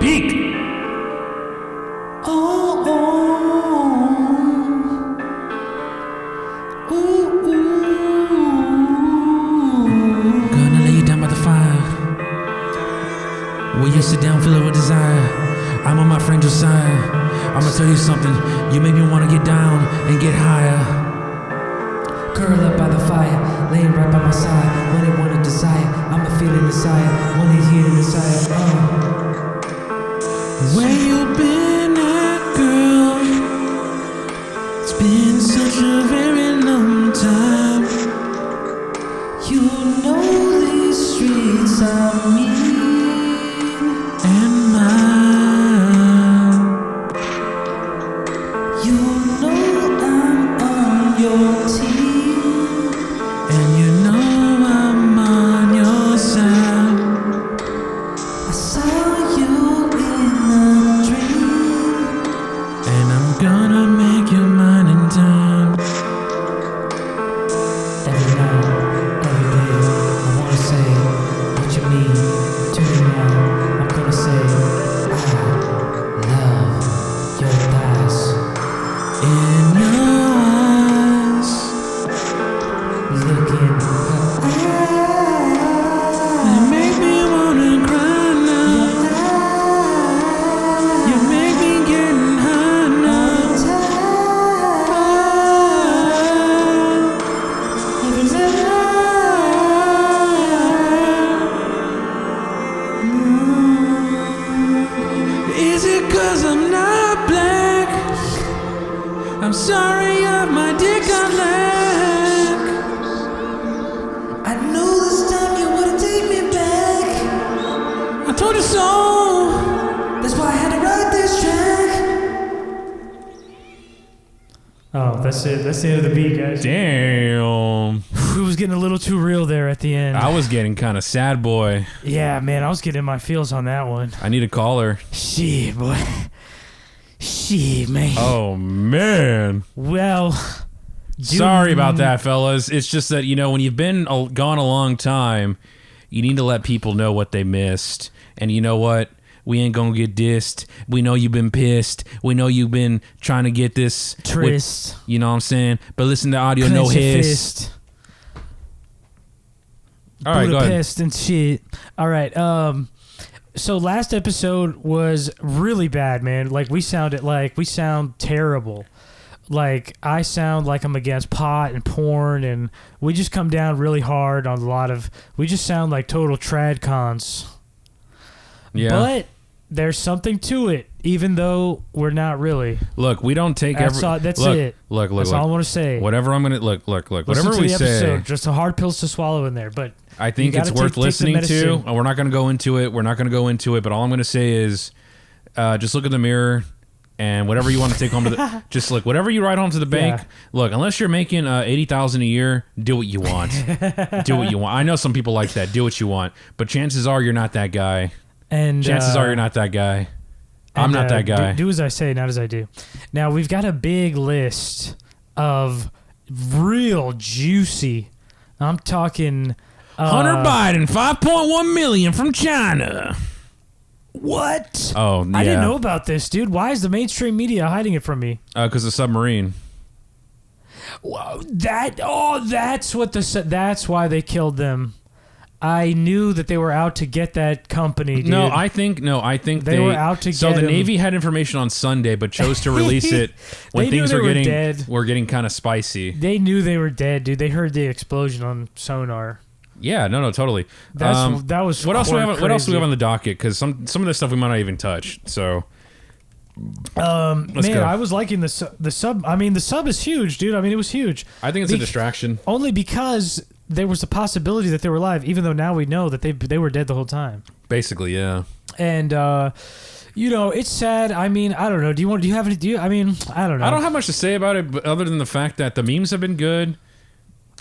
peak. Oh, oh. Ooh, ooh. Gonna lay you down by the fire. Will you sit down filled with desire? I'm on my friend Josiah. I'ma tell you something. You make me wanna get down and get higher. Curl up by the fire, laying right by my side. When it wanna desire, I'ma feel it inside. When it hear it inside, Where you been at, girl? It's been such a very long time. You know these streets are mean And mine. You know I'm on your team. And you know I'm on your side. I saw you in a dream. And I'm gonna make you mine in time. Every night, every day, I wanna say what you mean to me now. I'm gonna say I love your thighs. In your eyes. Look in her You make me wanna cry now. You make me getting high now. Is it 'cause I'm not black? I'm sorry of my dick on lack. I knew this time you wouldn't take me back. I told you so. That's why I had to write this track. Oh, that's it. That's the end of the beat, guys. Damn. It was getting a little too real there at the end. I was getting kind of sad, boy. Yeah, man, I was getting my feels on that one. I need a caller. Shit, boy. Shit, man. Oh, man. Well, Sorry about that, fellas. It's just that, you know, when you've been gone a long time, you need to let people know what they missed. And you know what? We ain't gonna get dissed. We know you've been pissed. We know you've been trying to get this. Tryst. You know what I'm saying? But listen to audio, no Clench your hiss. fist. All right, go ahead. Budapest and shit. All right. So last episode was really bad, man. Like we sound terrible. Like I sound like I'm against pot and porn, and we just come down really hard on a lot of. We just sound like total trad cons. Yeah. But there's something to it, even though we're not really. Look, we don't take That's every. it. Look. That's all I want to say. Whatever I'm gonna look. Listen Whatever to we the say, episode. Just a hard pills to swallow in there, but. I think it's worth listening to. And we're not going to go into it. But all I'm going to say is, just look in the mirror, and whatever you want to take home to the, just like whatever you ride home to the bank. Yeah. Look, unless you're making $80,000 a year, do what you want. Do what you want. I know some people like that. Do what you want, but chances are you're not that guy. And chances are you're not that guy. I'm not that guy. Do as I say, not as I do. Now we've got a big list of real juicy. I'm talking. Hunter Biden, 5.1 million from China. What? Oh, yeah. I didn't know about this, dude. Why is the mainstream media hiding it from me? Because of Submarine. Whoa, that's why they killed them. I knew that they were out to get that company, dude. No, I think they were out to so get the him. Navy had information on Sunday, but chose to release it when things were getting kind of spicy. They knew they were dead, dude. They heard the explosion on sonar. Yeah, no, totally. That was what else? What else do we have on crazy. the docket? Because some of this stuff we might not even touch. So, man, go. I was liking the sub. I mean, the sub is huge, dude. I mean, it was huge. I think it's a distraction. Only because there was a possibility that they were alive, even though now we know that they were dead the whole time. Basically, yeah. And you know, it's sad. I mean, I don't know. Do you have any? I mean, I don't know. I don't have much to say about it, but other than the fact that the memes have been good.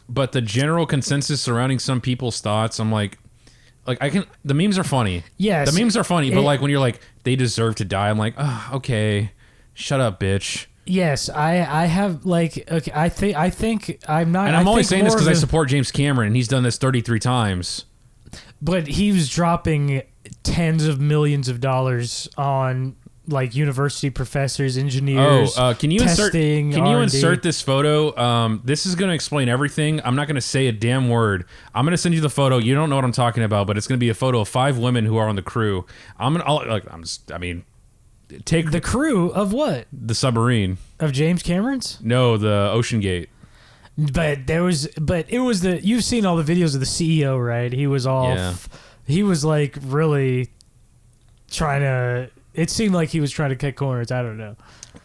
But the general consensus surrounding some people's thoughts, I'm like the memes are funny. Yes. The memes are funny, but like when you're like, they deserve to die, I'm like, oh, okay, shut up, bitch. Yes, I have like, okay, I think I'm not. And I'm only saying this because I support James Cameron, and he's done this 33 times. But he was dropping tens of millions of dollars on like university professors, engineers. Can you testing, insert this photo? This is going to explain everything. I'm not going to say a damn word. I'm going to send you the photo. You don't know what I'm talking about, but it's going to be a photo of 5 women who are on the crew. Take the crew of what? The submarine Of James Cameron's? No, the OceanGate. But it was you've seen all the videos of the CEO, right? He was he was like really trying to. It seemed like he was trying to cut corners. I don't know.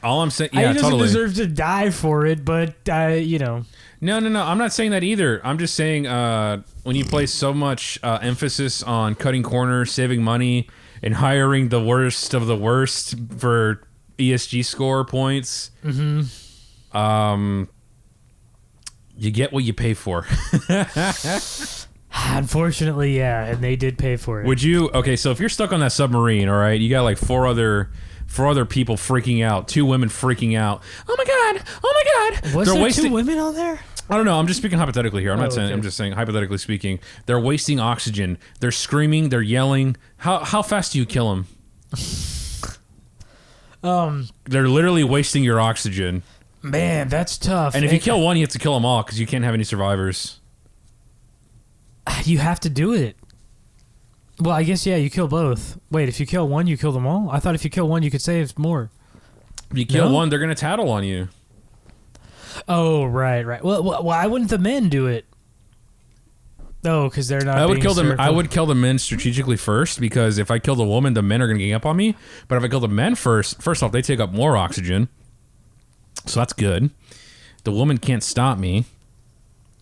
All I'm saying, he doesn't deserve to die for it, but No. I'm not saying that either. I'm just saying when you place so much emphasis on cutting corners, saving money, and hiring the worst of the worst for ESG score points, you get what you pay for. Unfortunately, yeah, and they did pay for it. Would you? Okay, so if you're stuck on that submarine, all right, you got like four other people freaking out, 2 women freaking out. Oh my god! Was there 2 women on there? I don't know. I'm just speaking hypothetically here. I'm not saying. Okay. I'm just saying hypothetically speaking. They're wasting oxygen. They're screaming. They're yelling. How fast do you kill them? They're literally wasting your oxygen. Man, that's tough. And if you kill one, you have to kill them all because you can't have any survivors. You have to do it. Well, I guess, yeah, you kill both. Wait, if you kill one, you kill them all? I thought if you kill one, you could save more. If you kill one, they're going to tattle on you. Oh, right. Well, why wouldn't the men do it? Oh, because they're not. I would kill the men strategically first because if I kill the woman, the men are going to gang up on me. But if I kill the men first off, they take up more oxygen. So that's good. The woman can't stop me.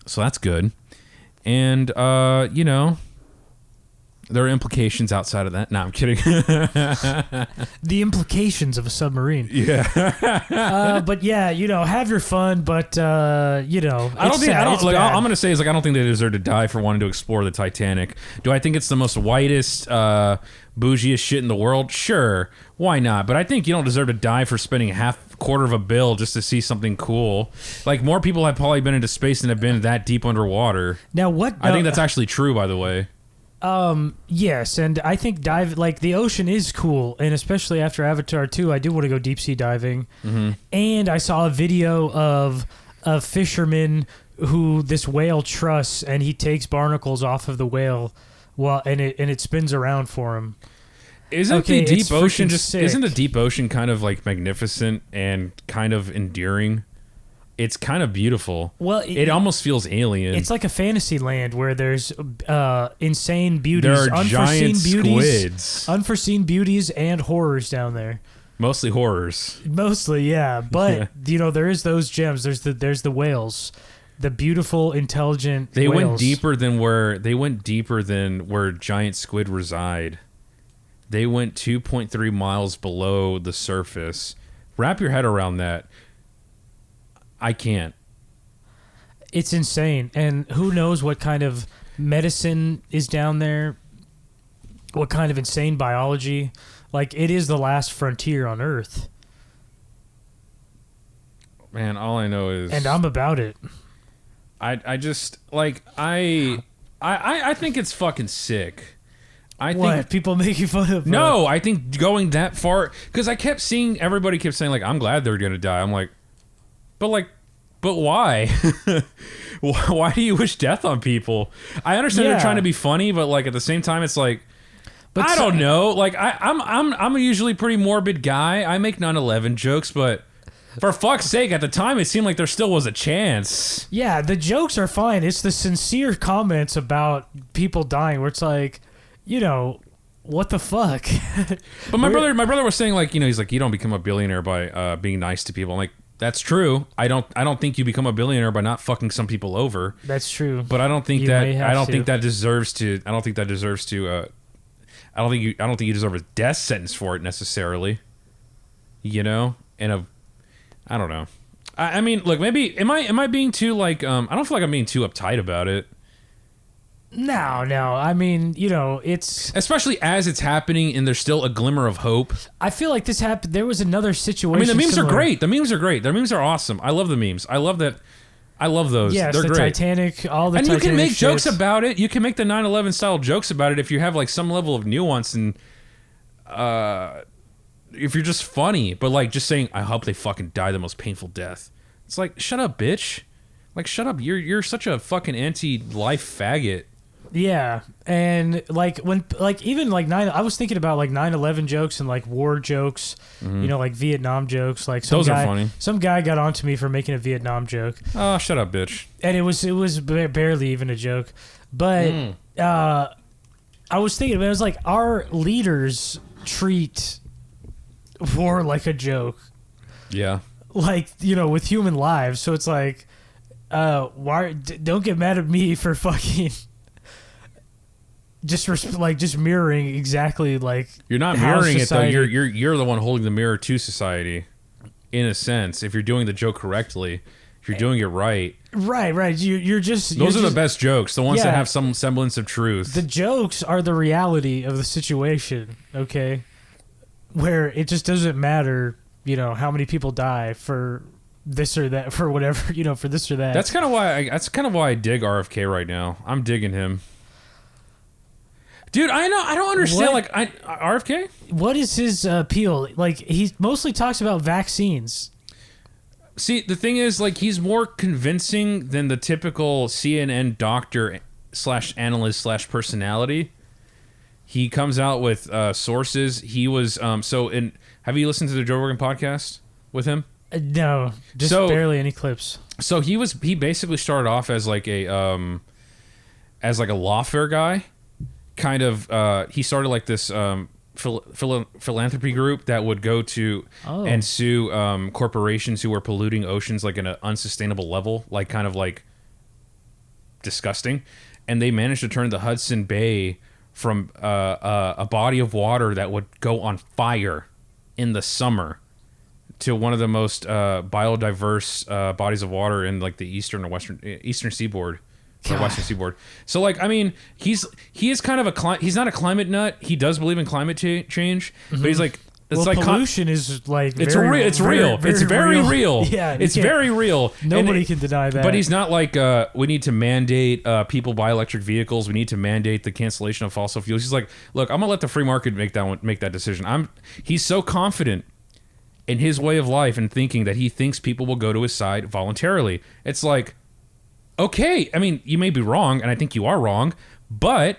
So that's good. And, there are implications outside of that. No, I'm kidding. The implications of a submarine. Yeah. But yeah, have your fun, but, I'm going to say is I don't think they deserve to die for wanting to explore the Titanic. Do I think it's the most whitest, bougiest shit in the world? Sure. Why not? But I think you don't deserve to die for spending quarter of a bill just to see something cool. Like, more people have probably been into space than have been that deep underwater. Now, what? I think that's actually true, by the way. Yes, and I think the ocean is cool, and especially after Avatar 2, I do want to go deep sea diving. Mm-hmm. And I saw a video of a fisherman who this whale trusts, and he takes barnacles off of the whale, and it spins around for him. Isn't the deep ocean kind of like magnificent and kind of endearing? It's kind of beautiful. Well, it almost feels alien. It's like a fantasy land where there's insane beauties, there are giant squids, unforeseen beauties, and horrors down there. Mostly horrors. Mostly, yeah. But there is those gems. There's the whales, the beautiful, intelligent. They whales. went deeper than where giant squid reside. They went 2.3 miles below the surface. Wrap your head around that. I can't. It's insane. And who knows what kind of medicine is down there, what kind of insane biology. Like, it is the last frontier on Earth. Man, all I know is... And I'm about it. I just, like, I think it's fucking sick. I think people making fun of... No, I think going that far... Because I kept seeing... Everybody kept saying, like, I'm glad they're going to die. I'm like... But why? Why do you wish death on people? I understand they're trying to be funny, but like at the same time, it's like, I don't know. Like I'm a usually pretty morbid guy. I make 9/11 jokes, but for fuck's sake, at the time it seemed like there still was a chance. Yeah, the jokes are fine. It's the sincere comments about people dying where it's like, what the fuck? But my brother was saying, like, he's like, you don't become a billionaire by being nice to people. I'm like, that's true. I don't think you become a billionaire by not fucking some people over. That's true. But I don't think that deserves to. I don't think you deserve a death sentence for it necessarily. I don't know. I mean, look, maybe am I being too like I don't feel like I'm being too uptight about it. No. I mean, it's... Especially as it's happening and there's still a glimmer of hope. I feel like this happened... There was another situation... I mean, the memes are great. The memes are great. The memes are awesome. I love the memes. I love that I love those. Yes, They're the great. Titanic, all the And Titanic you can make ships. jokes about it. You can make the 9/11 style jokes about it if you have like some level of nuance and if you're just funny. But like just saying, I hope they fucking die the most painful death. It's like, shut up, bitch. Like, shut up. You're such a fucking anti-life faggot. Yeah, and like when like even like I was thinking about like 9/11 jokes and like war jokes, you know, like Vietnam jokes. Like Those are funny. Some guy got onto me for making a Vietnam joke, Oh, shut up, bitch. and it was barely even a joke. But I was thinking, it was like our leaders treat war like a joke, Yeah. like, you know, with human lives. So it's like, why don't get mad at me for fucking. Just mirroring exactly like You're not how mirroring society- it though. You're the one holding the mirror to society, in a sense. If you're doing the joke correctly, if you're doing it right, right. You're just those are the best jokes. The ones that Yeah. have some semblance of truth. The jokes are the reality of the situation. Okay, where it just doesn't matter, you know, how many people die for this or that, for whatever, you know, for this or that. That's kind of why I dig RFK right now. I'm digging him. Dude, I don't understand. What? Like, RFK? What is his appeal? Like, he mostly talks about vaccines. See, the thing is, like, he's more convincing than the typical CNN doctor / analyst / personality. He comes out with sources. He was have you listened to the Joe Rogan podcast with him? No, just So- barely any clips. So he basically started off as like a lawfare guy. Kind of he started like this philanthropy group that would go to and sue corporations who were polluting oceans like in an unsustainable level, like kind of like disgusting. And they managed to turn the Hudson Bay from a body of water that would go on fire in the summer to one of the most biodiverse bodies of water in like the eastern seaboard. Or Western Seaboard. So, like, I mean, he is kind of he's not a climate nut. He does believe in climate change, but he's like, it's like pollution is like it's very, real. It's real. very, It's very real. Yeah, it's very real. Nobody And can deny that. But he's not like we need to mandate people buy electric vehicles. We need to mandate the cancellation of fossil fuels. He's like, look, I'm gonna let the free market make that decision. He's so confident in his way of life and thinking that he thinks people will go to his side voluntarily. It's like, okay, I mean, you may be wrong, and I think you are wrong, but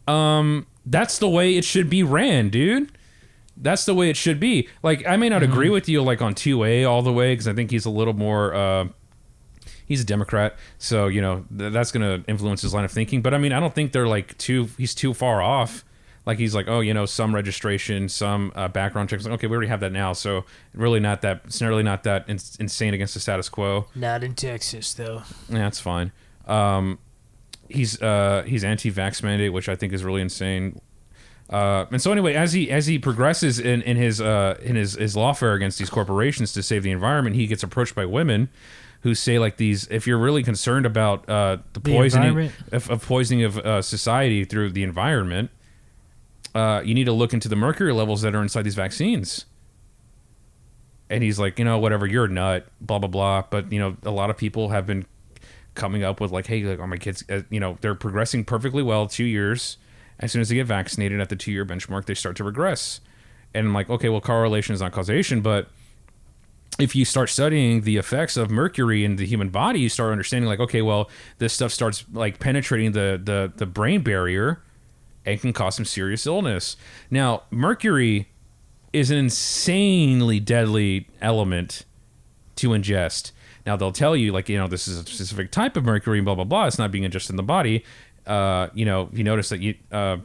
that's the way it should be ran, dude. That's the way it should be. Like, I may not agree with you, like, on 2A all the way, because I think he's a little more, he's a Democrat, so, you know, that's going to influence his line of thinking. But, I mean, I don't think they're, like, he's too far off. Like, he's like, oh, you know, some registration, some background checks. Like, okay, we already have that now, so it's really not that insane against the status quo. Not in Texas, though. Yeah, that's fine. He's anti-vax mandate, which I think is really insane. And so anyway, as he progresses in his lawfare against these corporations to save the environment, he gets approached by women who say like these: if you're really concerned about the poisoning of society through the environment, you need to look into the mercury levels that are inside these vaccines. And he's like, you know, whatever, you're a nut, blah, blah, blah. But, you know, a lot of people have been coming up with like, hey, like, oh, my kids, you know, they're progressing perfectly well 2 years. As soon as they get vaccinated at the 2-year benchmark, they start to regress. And I'm like, okay, well, correlation is not causation. But if you start studying the effects of mercury in the human body, you start understanding like, okay, well, this stuff starts like penetrating the brain barrier and can cause some serious illness. Now, mercury is an insanely deadly element to ingest. Now, they'll tell you, like, you know, this is a specific type of mercury, blah, blah, blah. It's not being ingested in the body. You know, you notice that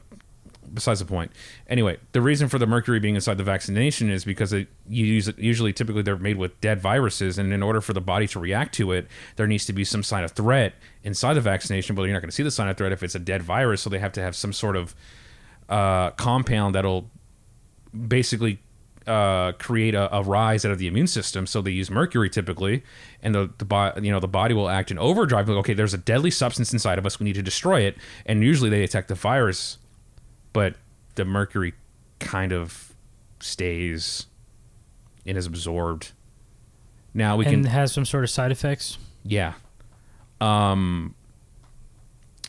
besides the point. Anyway, the reason for the mercury being inside the vaccination is because typically they're made with dead viruses, and in order for the body to react to it, there needs to be some sign of threat inside the vaccination, but you're not going to see the sign of threat if it's a dead virus, so they have to have some sort of compound that'll basically create a rise out of the immune system. So they use mercury typically, and the body will act in overdrive. Like, okay, there's a deadly substance inside of us, we need to destroy it, and usually they attack the virus, but the mercury kind of stays and is absorbed. Now we can has some sort of side effects. Yeah, And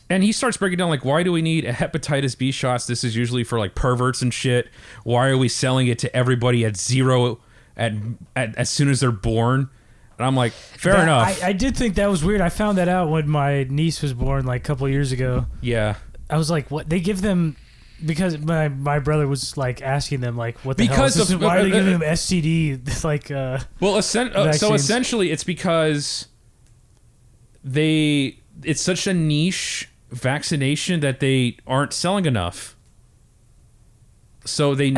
he starts breaking down, like, why do we need a hepatitis B shots? This is usually for, like, perverts and shit. Why are we selling it to everybody at zero as soon as they're born? And I'm like, fair enough. I did think that was weird. I found that out when my niece was born, like, a couple of years ago. Yeah. I was like, what? They give them... Because my brother was, like, asking them, like, what the hell is this? Why are they giving them STD? Like, so essentially, it's because it's such a niche vaccination that they aren't selling enough. So they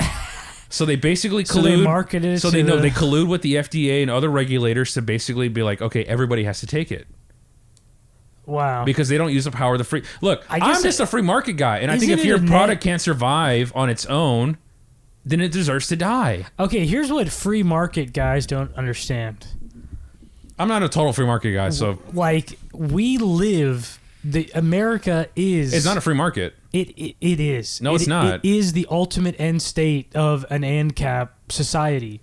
basically collude. So they market it. So they collude with the FDA and other regulators to basically be like, okay, everybody has to take it. Wow. Because they don't use the power of the free. Look, I'm just a free market guy, and I think if your product can't survive on its own, then it deserves to die. Okay, here's what free market guys don't understand. I'm not a total free market guy, so like America is. It's not a free market. It is. No, it's not. It is the ultimate end state of an ANCAP society.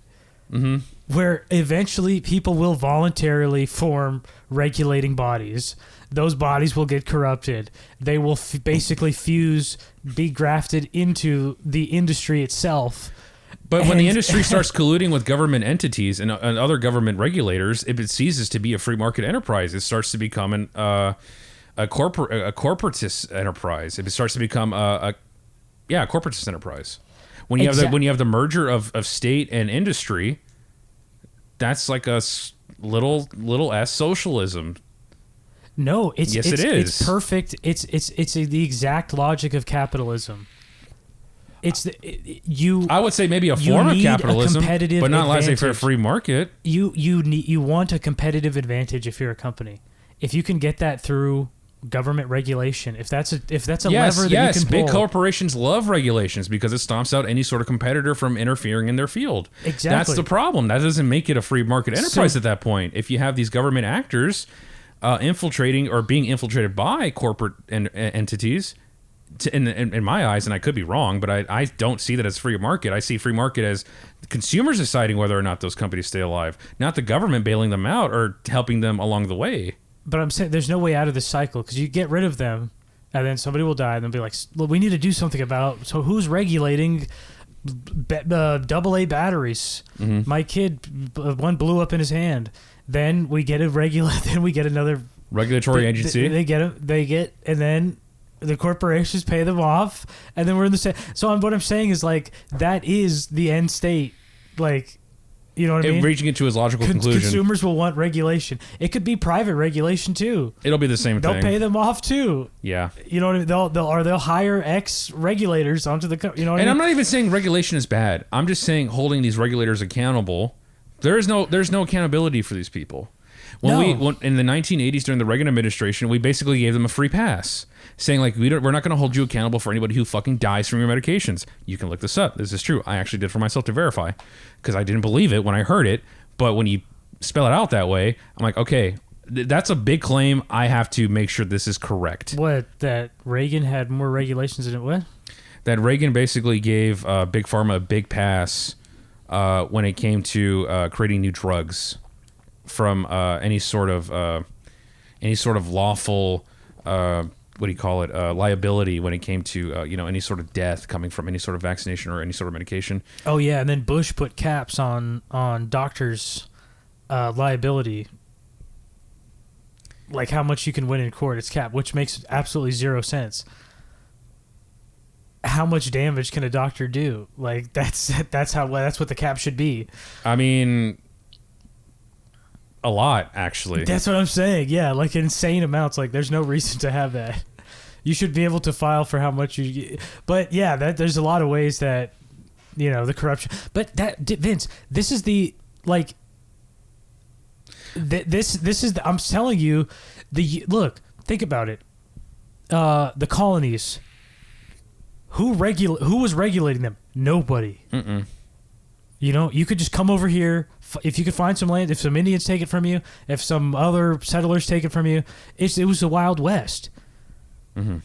Mm-hmm. Where eventually people will voluntarily form regulating bodies. Those bodies will get corrupted. They will basically be grafted into the industry itself. But when the industry starts colluding with government entities and other government regulators, if it ceases to be a free market enterprise, it starts to become a corporatist enterprise. If it starts to become a corporatist enterprise. When you have the merger of state and industry, that's like a little s socialism. No, it is. It's perfect. It's the exact logic of capitalism. I would say maybe a form of capitalism, but not laissez-faire free market. You want a competitive advantage if you're a company. If you can get that through government regulation, if that's a lever that you can pull. Big corporations love regulations because it stomps out any sort of competitor from interfering in their field. Exactly. That's the problem. That doesn't make it a free market enterprise at that point. If you have these government actors infiltrating or being infiltrated by corporate entities, in my eyes, and I could be wrong, but I don't see that as free market. I see free market as consumers deciding whether or not those companies stay alive, not the government bailing them out or helping them along the way. But I'm saying there's no way out of this cycle because you get rid of them and then somebody will die and they'll be like, well, we need to do something about, so who's regulating AA batteries? Mm-hmm. My kid, one blew up in his hand. Then we get another regulatory agency. They get, and then the corporations pay them off, and then we're in the same. So what I'm saying is like that is the end state, like, you know what I mean? Reaching into his logical conclusion. Consumers will want regulation. It could be private regulation too. It'll be the same thing. They'll pay them off too. Yeah. You know what I mean? They'll hire ex regulators onto the. You know what I mean? I'm not even saying regulation is bad. I'm just saying holding these regulators accountable. There's no accountability for these people. In the 1980s during the Reagan administration, we basically gave them a free pass, saying like we're not going to hold you accountable for anybody who fucking dies from your medications. You can look this up. This is true. I actually did for myself to verify because I didn't believe it when I heard it. But when you spell it out that way, I'm like, okay, that's a big claim. I have to make sure this is correct. What, that Reagan had more regulations than it was? That Reagan basically gave Big Pharma a big pass when it came to creating new drugs from any sort of lawful liability when it came to any sort of death coming from any sort of vaccination or any sort of medication. Oh yeah, and then Bush put caps on doctors' liability, like how much you can win in court. It's capped, which makes absolutely zero sense. How much damage can a doctor do? Like that's what the cap should be. I mean, a lot, actually. That's what I'm saying. Yeah, like insane amounts. Like there's no reason to have that. You should be able to file for how much you get. But yeah, there's a lot of ways that, the corruption. But Vince, this is the, like, this is the, I'm telling you, look, think about it. The colonies. Who was regulating them? Nobody. Mm-mm. You could just come over here. If you could find some land, if some Indians take it from you, if some other settlers take it from you, it was the Wild West. Mm-hmm.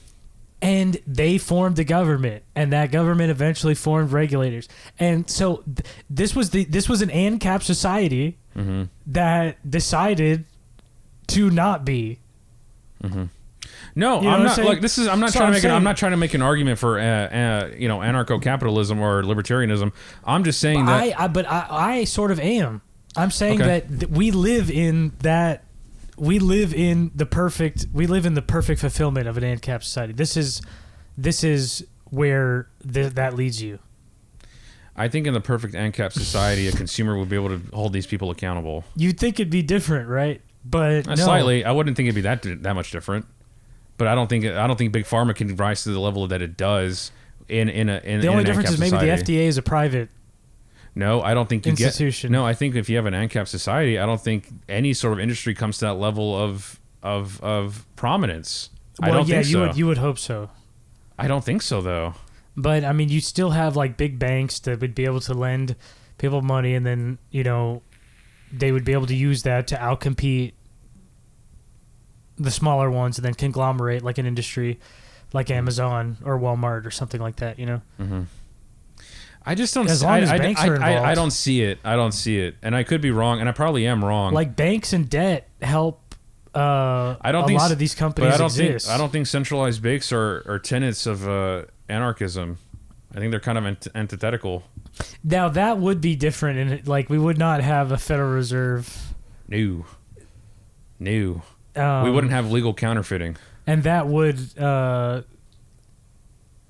And they formed the government, and that government eventually formed regulators. And so this was an ANCAP society mm-hmm. that decided to not be. No, You know I'm what not. I'm Like this is. I'm not So trying I'm to make. saying- I'm not trying to make an argument for anarcho-capitalism or libertarianism. I'm just saying that. I sort of am. I'm saying Okay. that we live in that. We live in the perfect. We live in the perfect fulfillment of an ANCAP society. This is where that leads you. I think in the perfect ANCAP society, a consumer would be able to hold these people accountable. You'd think it'd be different, right? But no. Slightly. I wouldn't think it'd be that much different. But I don't think Big Pharma can rise to the level that it does in The only difference is maybe society. the FDA is a private. No, I don't think you institution. No, I think if you have an ANCAP society, I don't think any sort of industry comes to that level of prominence. Well, I don't yeah, think so. you would hope so. I don't think so, though. But I mean, you still have like big banks that would be able to lend people money, and then they would be able to use that to outcompete the smaller ones, and then conglomerate like an industry, like Amazon or Walmart or something like that. I just don't. As long as banks are involved. I don't see it. I don't see it, and I could be wrong, and I probably am wrong. Like banks and debt help. I don't think a lot of these companies but exist. I don't think centralized banks are tenets of anarchism. I think they're kind of antithetical. Now that would be different, and like we would not have a Federal Reserve. No. We wouldn't have legal counterfeiting. And that would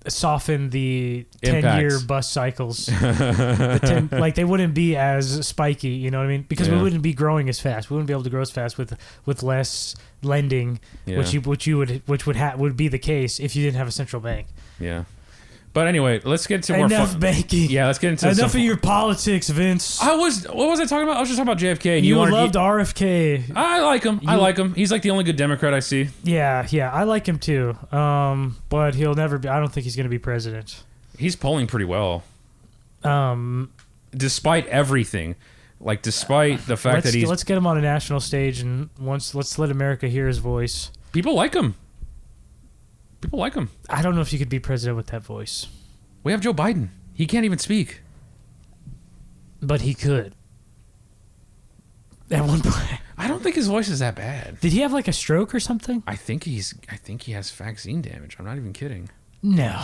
soften the 10-year bus cycles. Like they wouldn't be as spiky, you know what I mean? Because we wouldn't be growing as fast. We wouldn't be able to grow as fast with less lending, which would be the case if you didn't have a central bank. Yeah. But anyway, let's get to more enough banking. Yeah, let's get into enough of your politics, Vince. What was I talking about? I was just talking about JFK. And you loved RFK. I like him. I like him. He's like the only good Democrat I see. Yeah, I like him too. But he'll never be. I don't think he's going to be president. He's polling pretty well. Despite everything, despite the fact that let's get him on a national stage and let's let America hear his voice. People like him. I don't know if you could be president with that voice. We have Joe Biden. He can't even speak. But he could. At one point. I don't think his voice is that bad. Did he have like a stroke or something? I think he has vaccine damage. I'm not even kidding. No.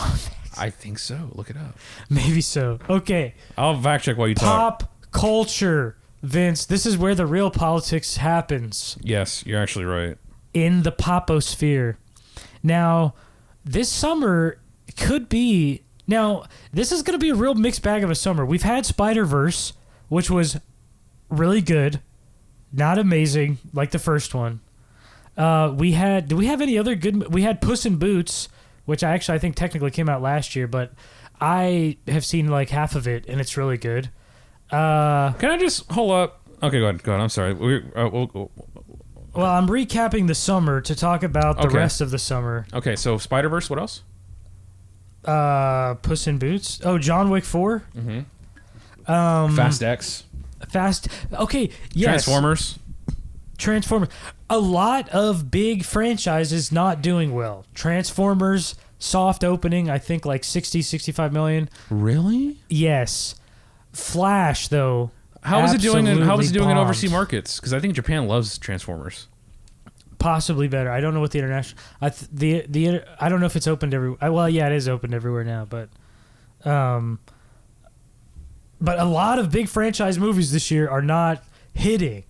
I think so. Look it up. Maybe so. Okay. I'll fact check while you talk. Pop culture, Vince. This is where the real politics happens. Yes, you're actually right. In the poposphere. Now, this summer could be... Now, this is going to be a real mixed bag of a summer. We've had Spider-Verse, which was really good. Not amazing like the first one. Do we have any other good... We had Puss in Boots, which I think technically came out last year, but I have seen like half of it, and it's really good. Can I just... Hold up. Okay, go ahead. I'm sorry. Well, I'm recapping the summer to talk about the rest of the summer. Okay, so Spider-Verse, what else? Puss in Boots. Oh, John Wick 4. Mm-hmm. Fast X. Okay, yes. Transformers. A lot of big franchises not doing well. Transformers, soft opening, I think like 60, 65 million. Really? Yes. Flash, though. How is it doing in bombed. overseas markets? Because I think Japan loves Transformers. Possibly better. I don't know what the international. I don't know if it's opened everywhere. Well, yeah, it is opened everywhere now, but a lot of big franchise movies this year are not hitting.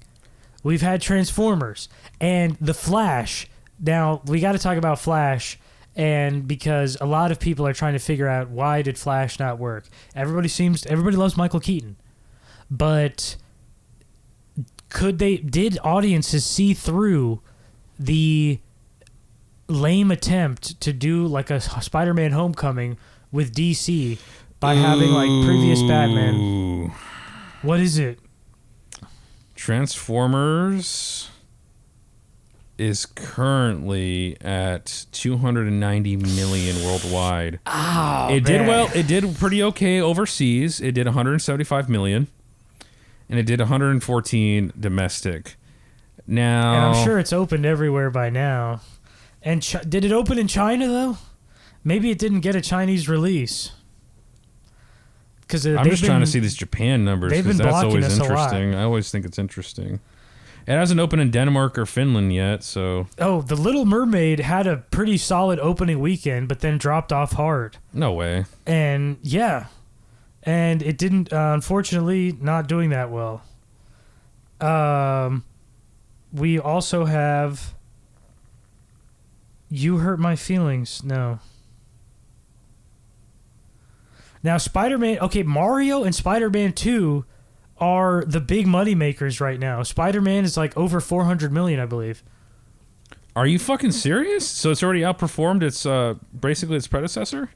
We've had Transformers and The Flash. Now we got to talk about Flash, and because a lot of people are trying to figure out why did Flash not work. Everybody loves Michael Keaton. But did audiences see through the lame attempt to do like a Spider-Man Homecoming with DC by having like previous Batman? What is it? Transformers is currently at 290 million worldwide. Oh, it did well. It did pretty okay overseas. It did 175 million. And it did 114 domestic. Now, and I'm sure it's opened everywhere by now. And did it open in China though? Maybe it didn't get a Chinese release. Because I'm just trying to see these Japan numbers because that's always interesting. I always think it's interesting. It hasn't opened in Denmark or Finland yet, so... Oh, The Little Mermaid had a pretty solid opening weekend, but then dropped off hard. No way. And, yeah. And it didn't, unfortunately, not doing that well. We also have... You Hurt My Feelings. No. Now, Spider-Man... Okay, Mario and Spider-Man 2... are the big money makers right now. Spider-Man is like over 400 million, I believe. Are you fucking serious? So it's already outperformed its basically its predecessor?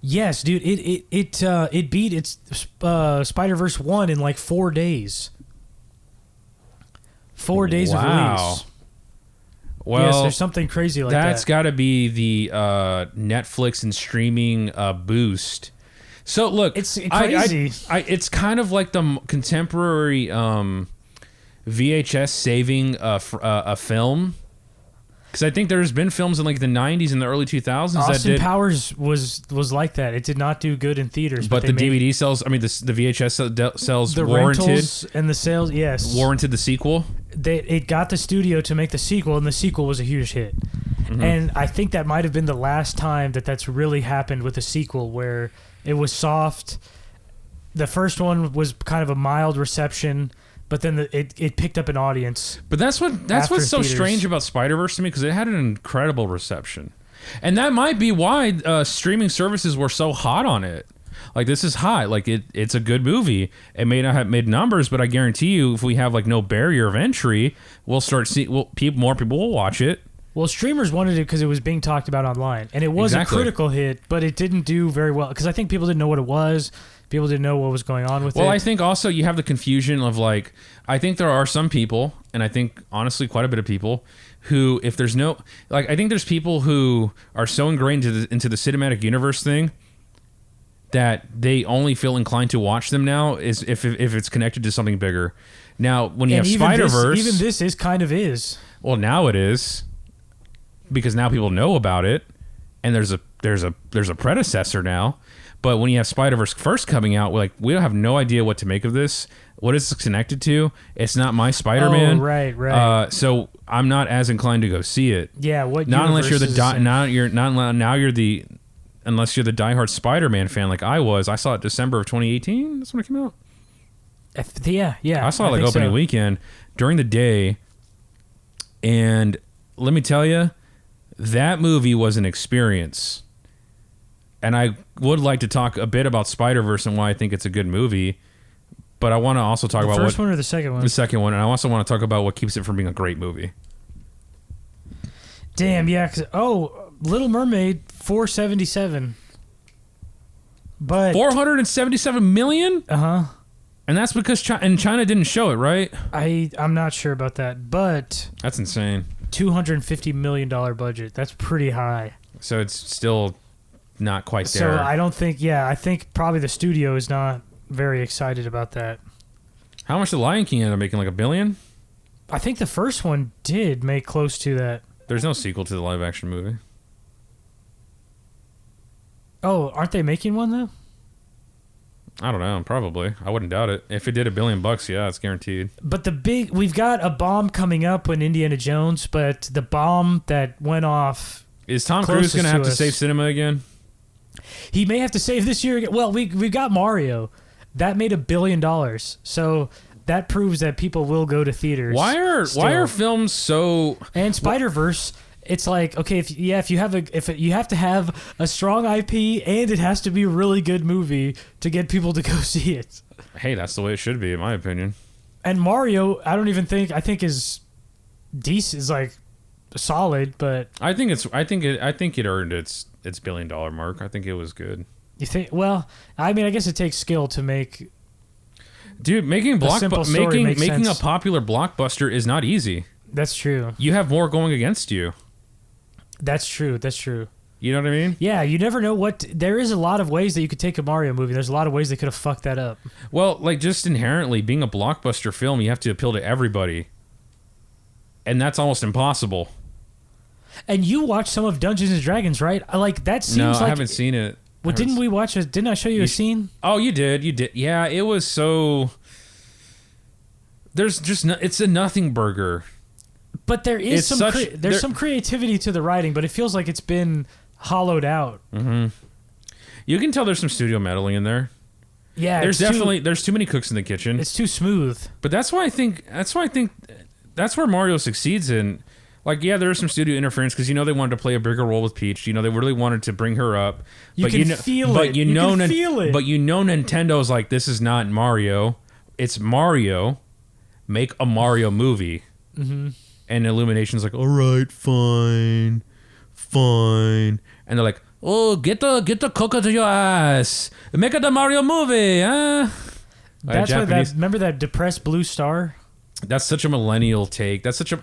Yes, dude. It beat its Spider-Verse 1 in like 4 days. 4 days of release. Well, yes, there's something crazy like that. That's got to be the Netflix and streaming boost. So look, It's crazy. It's kind of like the contemporary VHS saving a film, because I think there's been films in like the 90s and the early 2000s Austin that did. Powers was like that. It did not do good in theaters, But the DVD sells. I mean, the VHS sells the warranted rentals and the sales. Yes, warranted the sequel. It got the studio to make the sequel, and the sequel was a huge hit. Mm-hmm. And I think that might have been the last time that's really happened with a sequel where it was soft. The first one was kind of a mild reception, but then it picked up an audience. But that's what's so strange about Spider-Verse to me, because it had an incredible reception, and that might be why streaming services were so hot on it. Like, this is hot. Like, it's a good movie. It may not have made numbers, but I guarantee you, if we have like no barrier of entry, we'll start seeing. More people will watch it. Well, streamers wanted it because it was being talked about online, and it was a critical hit, but it didn't do very well because I think people didn't know what it was. People didn't know what was going on with it. Well, I think also you have the confusion of like, I think there are some people, and I think honestly quite a bit of people, who if there's no, like, I think there's people who are so ingrained into the cinematic universe thing that they only feel inclined to watch them now is if it's connected to something bigger. Now, when you have Spider-Verse... Even this is kind of is. Well, now it is. Because now people know about it, and there's a predecessor now. But when you have Spider-Verse first coming out, we don't have no idea what to make of this. What is this connected to? It's not my Spider-Man. Oh, right. So I'm not as inclined to go see it. Yeah, what? Not unless you're unless you're the diehard Spider-Man fan like I was. I saw it December of 2018. That's when it came out. Yeah. I saw it like opening weekend during the day, and let me tell you, that movie was an experience. And I would like to talk a bit about Spider-Verse and why I think it's a good movie, but I want to also talk about the first one or the second one. The second one, and I also want to talk about what keeps it from being a great movie. Damn, yeah. Little Mermaid, 477. But 477 million? Uh-huh. And that's because China didn't show it, right? I'm not sure about that, but that's insane. $250 million budget. That's pretty high. So it's still not quite there. So I don't think, I think probably the studio is not very excited about that. How much did Lion King end up making? Like $1 billion? I think the first one did make close to that. There's no sequel to the live action movie. Oh, aren't they making one though? I don't know. Probably. I wouldn't doubt it. If it did $1 billion, yeah, it's guaranteed. But we've got a bomb coming up when Indiana Jones, but the bomb that went off. Is Tom Cruise going to have to save cinema again? He may have to save this year again. Well, we've got Mario. That made $1 billion. So that proves that people will go to theaters. Why are films so... And Spider-Verse... It's like, okay, if you have to have a strong IP and it has to be a really good movie to get people to go see it. Hey, that's the way it should be, in my opinion. And Mario, I think is decent, is like solid, but I think it earned its $1 billion mark. I think it was good. You think? Well, I mean, I guess it takes skill to make. Dude, making a popular blockbuster is not easy. That's true. You have more going against you. That's true. You know what I mean? Yeah, you never know what... There is a lot of ways that you could take a Mario movie. There's a lot of ways they could have fucked that up. Well, like, just inherently, being a blockbuster film, you have to appeal to everybody. And that's almost impossible. And you watched some of Dungeons & Dragons, right? Like, that seems like... No, I haven't seen it. Well, didn't we watch it? Didn't I show you a scene? Oh, you did. Yeah, it was so... there's just no, it's a nothing burger. But there is It's there's some creativity to the writing, but it feels like it's been hollowed out. Mm-hmm. You can tell there's some studio meddling in there. Yeah, There's too many cooks in the kitchen. It's too smooth. But that's why I think that's where Mario succeeds in. Like, yeah, there is some studio interference because they wanted to play a bigger role with Peach. They really wanted to bring her up. You can feel it. You can feel it. But Nintendo's like, this is not Mario. It's Mario. Make a Mario movie. Mm-hmm. And Illumination's like, all right, fine. And they're like, oh, get the cook to your ass. Make it a Mario movie, huh? That's why remember that depressed blue star? That's such a millennial take. That's such a...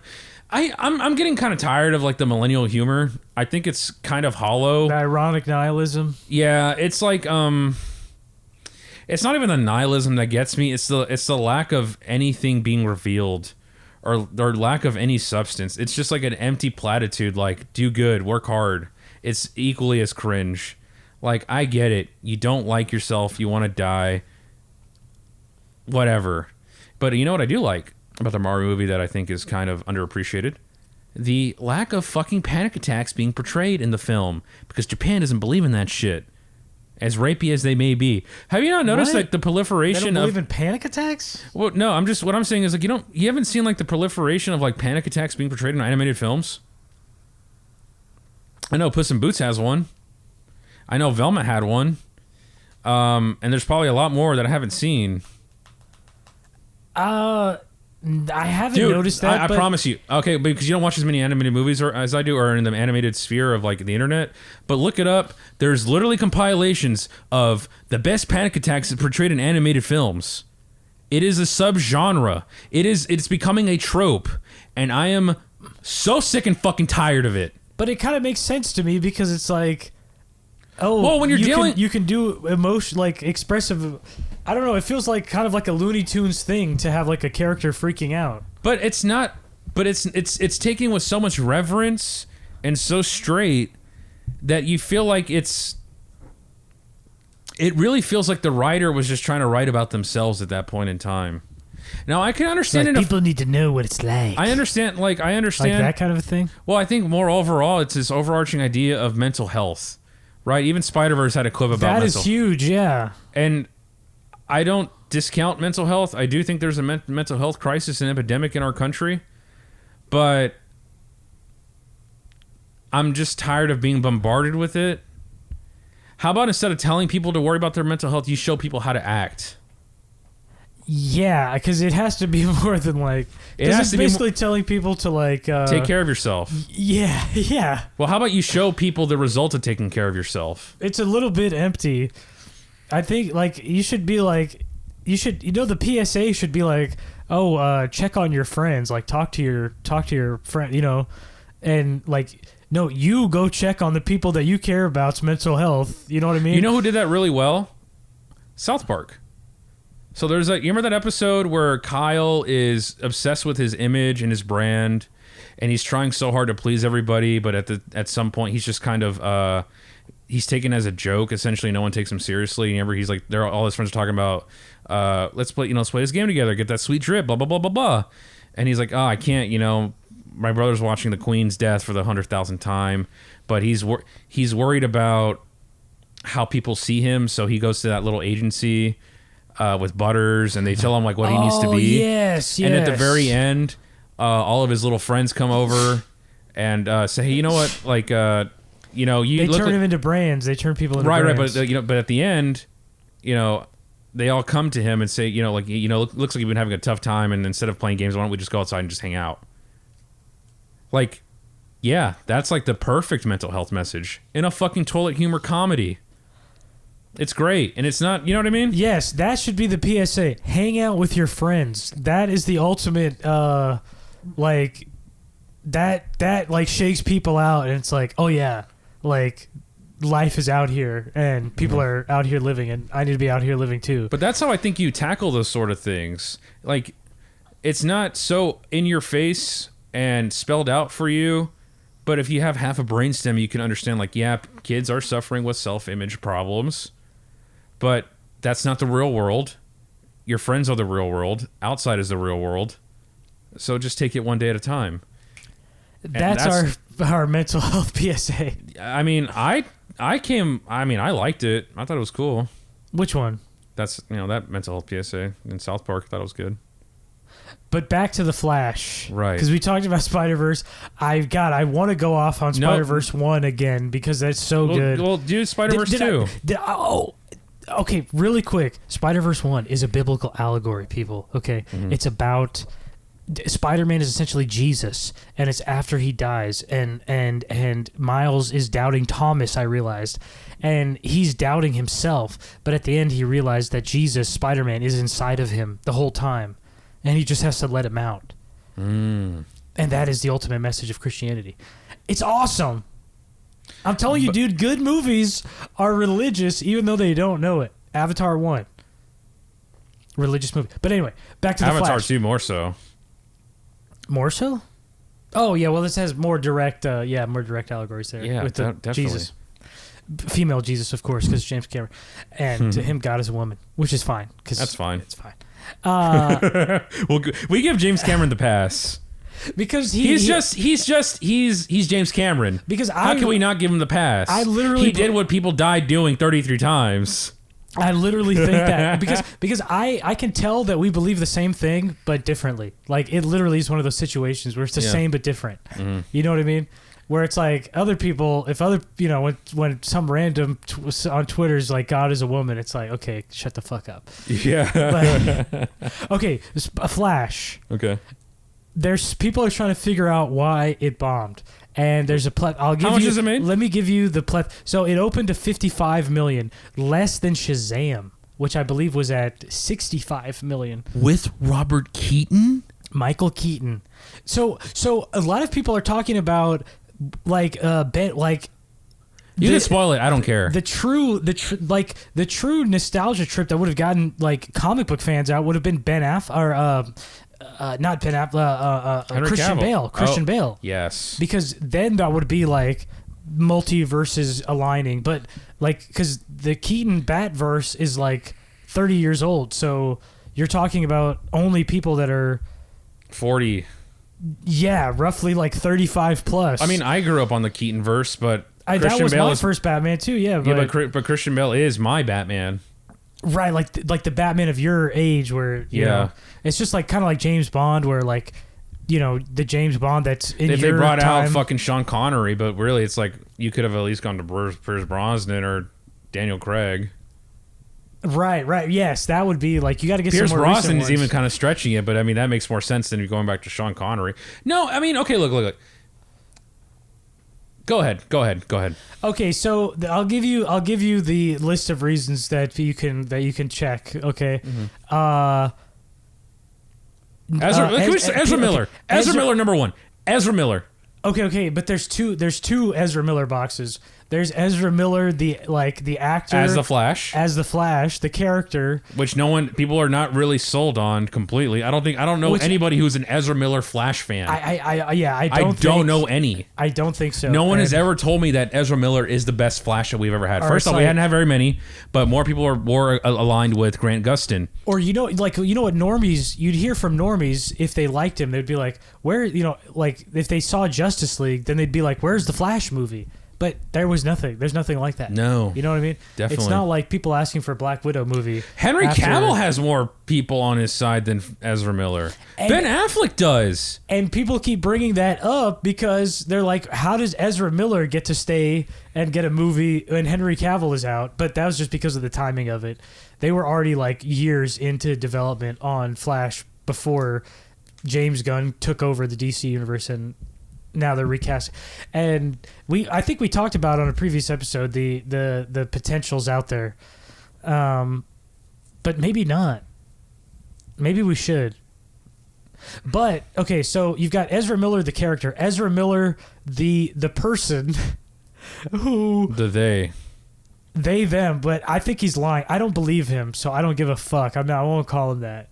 I'm getting kind of tired of like the millennial humor. I think it's kind of hollow. The ironic nihilism. Yeah, it's like it's not even the nihilism that gets me. It's the lack of anything being revealed, or lack of any substance. It's just like an empty platitude. Like, do good, work hard. It's equally as cringe. Like, I get it. You don't like yourself. You want to die. Whatever. But you know what I do like about the Mario movie that I think is kind of underappreciated? The lack of fucking panic attacks being portrayed in the film, because Japan doesn't believe in that shit, as rapey as they may be. Have you not noticed like the proliferation they don't believe in panic attacks? Well, no, what I'm saying is like you haven't seen like the proliferation of like panic attacks being portrayed in animated films? I know Puss in Boots has one. I know Velma had one. And there's probably a lot more that I haven't seen. I haven't noticed that. I promise you. Okay, because you don't watch as many animated movies as I do, or in the animated sphere of like the internet. But look it up. There's literally compilations of the best panic attacks portrayed in animated films. It is a subgenre. It's becoming a trope, and I am so sick and fucking tired of it. But it kind of makes sense to me because it's like, when you can do emotion, like expressive. I don't know. It feels like kind of like a Looney Tunes thing to have like a character freaking out. But it's not. But it's taken with so much reverence and so straight that you feel like it really feels like the writer was just trying to write about themselves at that point in time. Now I can understand people need to know what it's like. I understand like that kind of a thing. Well, I think more overall it's this overarching idea of mental health, right? Even Spider-Verse had a quip about that is huge, yeah. And I don't discount mental health. I do think there's a mental health crisis and epidemic in our country, but I'm just tired of being bombarded with it. How about instead of telling people to worry about their mental health, you show people how to act? Yeah, because it has to be more than like... It's basically telling people to like... take care of yourself. Yeah. Well, how about you show people the result of taking care of yourself? It's a little bit empty. I think like you should be like... the PSA should be like, check on your friends. Like talk to your friend, and like... No, you go check on the people that you care about's mental health. You know what I mean? You know who did that really well? South Park. So you remember that episode where Kyle is obsessed with his image and his brand, and he's trying so hard to please everybody, but at some point he's just kind of he's taken as a joke. Essentially, no one takes him seriously. And he's like, all his friends are talking about, let's play this game together, get that sweet drip, blah blah blah blah blah. And he's like, I can't, my brother's watching the Queen's death for the 100,000th time, but he's worried about how people see him, so he goes to that little agency with Butters, and they tell him like what he needs to be. Yes. And at the very end, all of his little friends come over and say, hey, you know what? Like, they turn him into brands. They turn people into brands. Right. But at the end, they all come to him and say, looks like you've been having a tough time, and instead of playing games, why don't we just go outside and just hang out? Like, yeah, that's like the perfect mental health message in a fucking toilet humor comedy. It's great, and it's not, you know what I mean? Yes, that should be the PSA. Hang out with your friends. That is the ultimate, like, that like shakes people out, and it's like, oh yeah, like, life is out here, and people are out here living, and I need to be out here living too. But that's how I think you tackle those sort of things. Like, it's not so in your face and spelled out for you, but if you have half a brainstem, you can understand, like, yeah, kids are suffering with self-image problems, but that's not the real world. your friends are the real world. Outside is the real world. So just take it one day at a time. That's our mental health PSA. I mean, I liked it. I thought it was cool. Which one? That's, that mental health PSA in South Park. I thought it was good. But back to the Flash, right? Because we talked about Spider-Verse. I want to go off on Spider-Verse 1 again because that's so good. Well, do Spider-Verse 2. Okay, really quick. Spider-Verse 1 is a biblical allegory, people. Okay, it's about Spider-Man is essentially Jesus, and it's after he dies, and Miles is doubting Thomas. I realized, and he's doubting himself. But at the end, he realized that Jesus, Spider-Man, is inside of him the whole time. And he just has to let him out. And that is the ultimate message of Christianity. It's awesome. I'm telling you, dude, good movies are religious even though they don't know it. Avatar 1. Religious movie. But anyway, back to the Flash. Avatar 2 more so. More so? Oh, yeah, well, this has more direct allegories there. Yeah, with the definitely. Jesus. Female Jesus, of course, because James Cameron. And to him, God is a woman, which is fine. That's fine. It's fine. Well, we give James Cameron the pass because he's James Cameron. Because how can we not give him the pass? He did what people died doing 33 times. I literally think that because I can tell that we believe the same thing but differently. Like it literally is one of those situations where it's the same but different. You know what I mean? Where it's like other people, when some random on Twitter is like God is a woman, it's like, okay, shut the fuck up. Yeah. Okay, a Flash. Okay. There's people are trying to figure out why it bombed, and there's a How much does it make? Let me give you the So it opened to 55 million, less than Shazam, which I believe was at 65 million. With Robert Keaton, Michael Keaton. So a lot of people are talking about. You can spoil it. I don't care. The true nostalgia trip that would have gotten like comic book fans out would have been Ben Affleck or not Ben Affleck, Christian Cavill. Bale. Christian Bale. Yes. Because then that would be like multiverses aligning, but like because the Keaton Batverse is like 30 years old, so you're talking about only people that are 40. Yeah, roughly like 35 plus. I mean, I grew up on the Keaton verse, but that was my first Batman too. Yeah, but Christian Bale is my Batman. Right, like the Batman of your age, where you know, it's just like kind of like James Bond, where like the James Bond that's in if your they brought time. out fucking Sean Connery, but really it's like you could have at least gone to Pierce Brosnan or Daniel Craig. Right. Yes, that would be like you got to get Pierce some more Brosnan is recent even ones. kind of stretching it, but I mean that makes more sense than you going back to Sean Connery. No, I mean okay, look. Go ahead. Okay, so I'll give you the list of reasons that you can check. Okay, Ezra Miller. Ezra Miller number one. Ezra Miller. Okay, but there's two Ezra Miller boxes. There's Ezra Miller, the actor As the Flash, the character, which people are not really sold on completely. I don't know anybody who's an Ezra Miller Flash fan. I don't know any. I don't think so. No one has ever told me that Ezra Miller is the best Flash that we've ever had. First off, we hadn't had very many, but more people are more aligned with Grant Gustin. Or what normies you'd hear from normies if they liked him, they'd be like, where like if they saw Justice League, then they'd be like, where's the Flash movie? But there was nothing. There's nothing like that. No. You know what I mean? Definitely. It's not like people asking for a Black Widow movie. Henry Cavill has more people on his side than Ezra Miller. Ben Affleck does. And people keep bringing that up because they're like, how does Ezra Miller get to stay and get a movie when Henry Cavill is out? But that was just because of the timing of it. They were already like years into development on Flash before James Gunn took over the DC universe, and now they're recasting. And I think we talked about on a previous episode the potentials out there, but maybe not. Maybe we should. But okay, so you've got Ezra Miller the character, Ezra Miller the person who they them. But I think he's lying. I don't believe him, so I don't give a fuck. I won't call him that.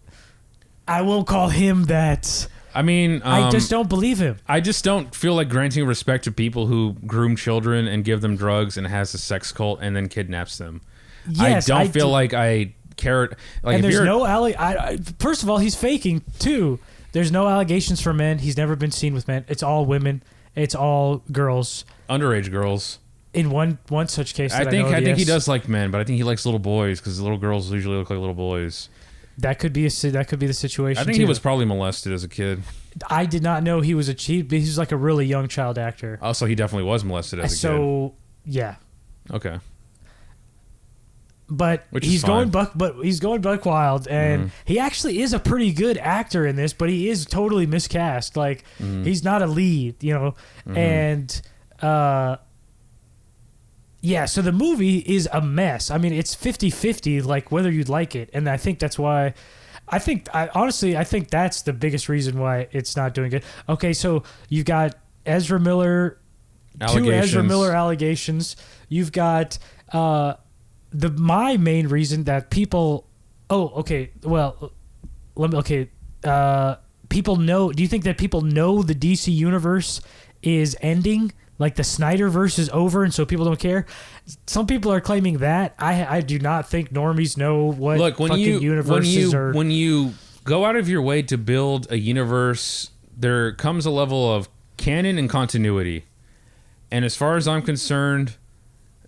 I won't call him that. I mean, I just don't believe him. I just don't feel like granting respect to people who groom children and give them drugs and has a sex cult and then kidnaps them. Yes, I don't feel like I carrot. Like, And if there's you're, no first of all, he's faking too. There's no allegations for men. He's never been seen with men. It's all women. It's all girls. underage girls. In one such case, I think he does like men, but I think he likes little boys because little girls usually look like little boys. That could be the situation. I think too. he was probably molested as a kid. I did not know he was he's like a really young child actor. Also, he definitely was molested as a kid. So yeah, Okay. but Which is he's fine. he's going buck wild, and he actually is a pretty good actor in this, but he is totally miscast. Like he's not a lead, and yeah. So the movie is a mess. I mean, it's 50-50, like whether you'd like it, and I think that's why. I think that's the biggest reason why it's not doing good. Okay, so you've got Ezra Miller, two Ezra Miller allegations. You've got my main reason that people. Oh, okay. Well, people know. Do you think that people know the DC universe is ending? Like the Snyderverse is over, and so people don't care. Some people are claiming that. I do not think normies know what universes are. When you go out of your way to build a universe, there comes a level of canon and continuity. And as far as I'm concerned,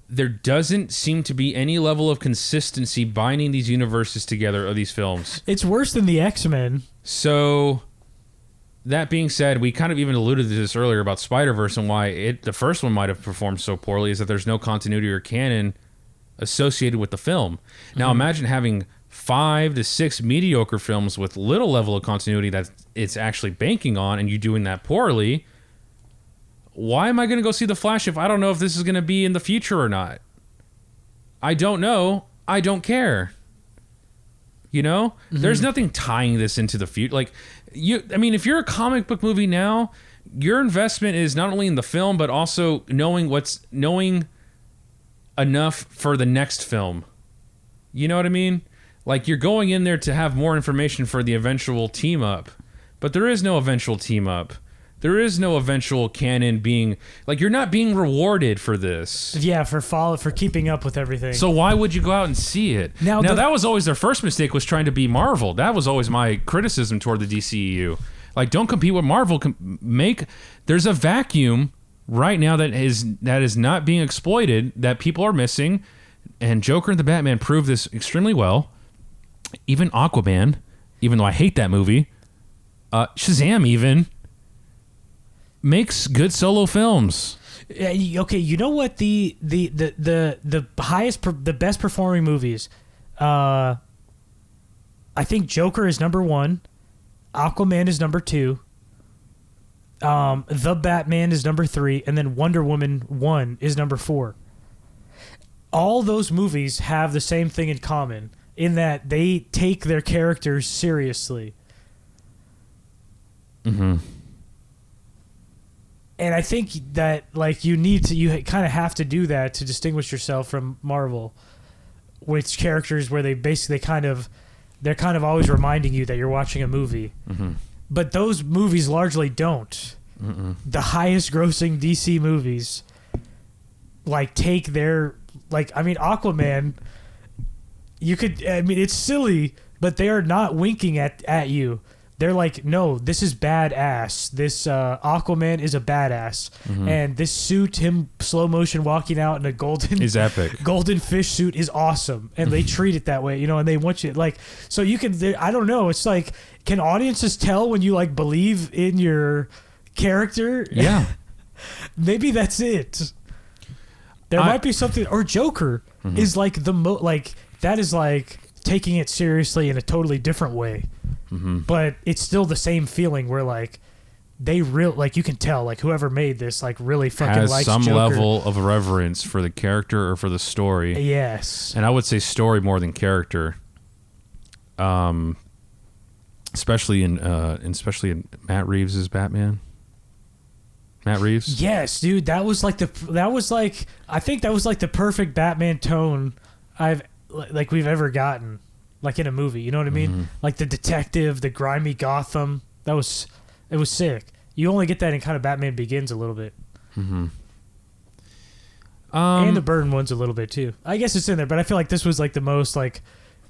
there doesn't seem to be any level of consistency binding these universes together or these films. It's worse than the X-Men. So, that being said, we kind of even alluded to this earlier about Spider-Verse and why the first one might have performed so poorly is that there's no continuity or canon associated with the film. Now, imagine having 5 to 6 mediocre films with little level of continuity that it's actually banking on, and you doing that poorly. Why am I going to go see The Flash if I don't know if this is going to be in the future or not? I don't know. I don't care. There's nothing tying this into the future. Like, if you're a comic book movie now, your investment is not only in the film, but also knowing enough for the next film. You know what I mean? Like, you're going in there to have more information for the eventual team up, but there is no eventual team up. There is no eventual canon being like you're not being rewarded for this. Yeah, for keeping up with everything. So why would you go out and see it? Now that was always their first mistake, was trying to be Marvel. That was always my criticism toward the DCEU. Like, don't compete with Marvel. There's a vacuum right now that is not being exploited that people are missing, and Joker and the Batman prove this extremely well. Even Aquaman, even though I hate that movie, Shazam even. Makes good solo films. Okay, you know what the best performing movies? I think Joker is number 1, Aquaman is number 2, The Batman is number 3, and then Wonder Woman 1 is number 4. All those movies have the same thing in common in that they take their characters seriously. Mm-hmm. And I think that you kind of have to do that to distinguish yourself from Marvel, with characters where they're kind of always reminding you that you're watching a movie. Mm-hmm. But those movies largely don't. Mm-mm. The highest grossing DC movies take their Aquaman. It's silly, but they are not winking at you. They're like, no, this is badass. This Aquaman is a badass. Mm-hmm. And this suit, him slow motion walking out in a golden is epic. Golden fish suit is awesome. And they treat it that way, and they want you so you can, I don't know. It's like, can audiences tell when you believe in your character? Yeah. Maybe that's it. There might be something, or Joker is that is taking it seriously in a totally different way. Mm-hmm. But it's still the same feeling where they you can tell whoever made this really fucking has likes some Joker. level of reverence for the character or for the story. Yes. And I would say story more than character. Especially in Matt Reeves' Batman. Matt Reeves? Yes, dude, I think that was the perfect Batman tone we've ever gotten. In a movie, you know what I mean? Mm-hmm. The detective, the grimy Gotham. It was sick. You only get that in kind of Batman Begins a little bit. Mm-hmm. And the Burton ones a little bit too. I guess it's in there, but I feel like this was the most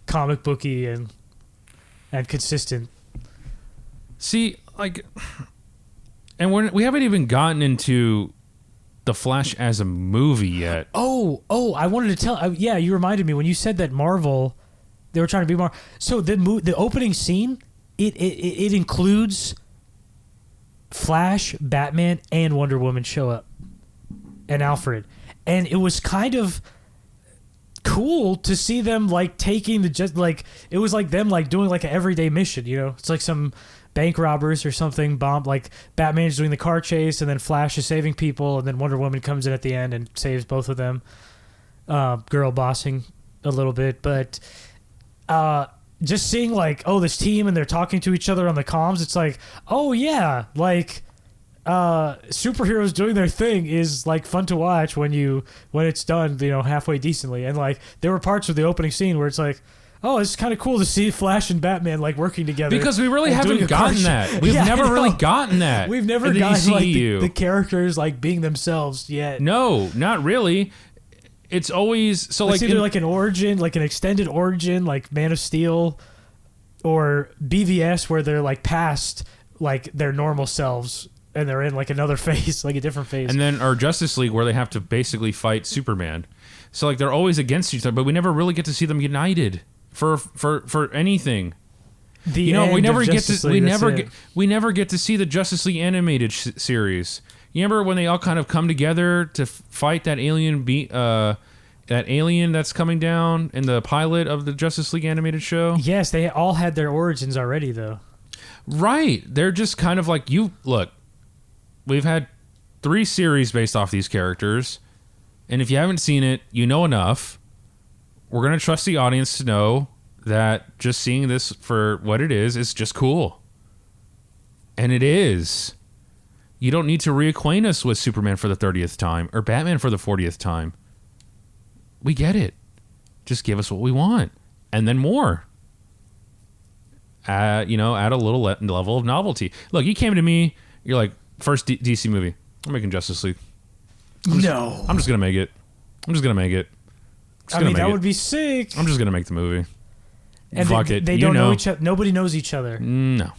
comic booky and consistent. See, like, and we haven't even gotten into The Flash as a movie yet. Oh, I wanted to tell. Yeah, you reminded me when you said that Marvel, they were trying to be Marvel. So the opening scene, it includes Flash, Batman, and Wonder Woman show up, and Alfred, and it was kind of cool to see them like taking it was like them like doing like an everyday mission. It's like some bank robbers or something bomb, like Batman's doing the car chase and then Flash is saving people and then Wonder Woman comes in at the end and saves both of them, girl bossing a little bit. But just seeing like, this team and they're talking to each other on the comms, it's like, oh yeah, like superheroes doing their thing is like fun to watch when it's done halfway decently. And like there were parts of the opening scene where it's like, it's kind of cool to see Flash and Batman like working together. Because we really haven't gotten that. We've never really gotten that. We've never gotten like the characters like being themselves yet. No, not really. It's always so it's either like an origin, like an extended origin, like Man of Steel, or BVS where they're like past like their normal selves and they're in like another phase, like a different phase. And then our Justice League where they have to basically fight Superman. So like they're always against each other, but we never really get to see them united for anything. We never get to see the Justice League animated series. You remember when they all kind of come together to fight that alien that's coming down in the pilot of the Justice League animated show? Yes, they all had their origins already though. Right. They're just kind of like, we've had 3 series based off these characters, and if you haven't seen it, you know enough. We're going to trust the audience to know that just seeing this for what it is just cool. And it is. You don't need to reacquaint us with Superman for the 30th time or Batman for the 40th time. We get it. Just give us what we want. And then more. Add a little level of novelty. Look, you came to me, you're like, first DC movie. I'm making Justice League. I'm just going to make it. That would be sick. I'm just gonna make the movie. And fuck it. They don't know each other. Nobody knows each other. No.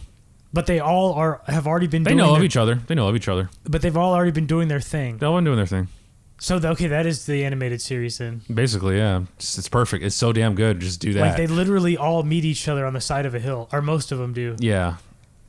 But they all have already been. They know of each other. They know of each other. But they've all already been doing their thing. They've all been doing their thing. So that is the animated series then. Basically, yeah. It's perfect. It's so damn good. Just do that. Like they literally all meet each other on the side of a hill, or most of them do. Yeah.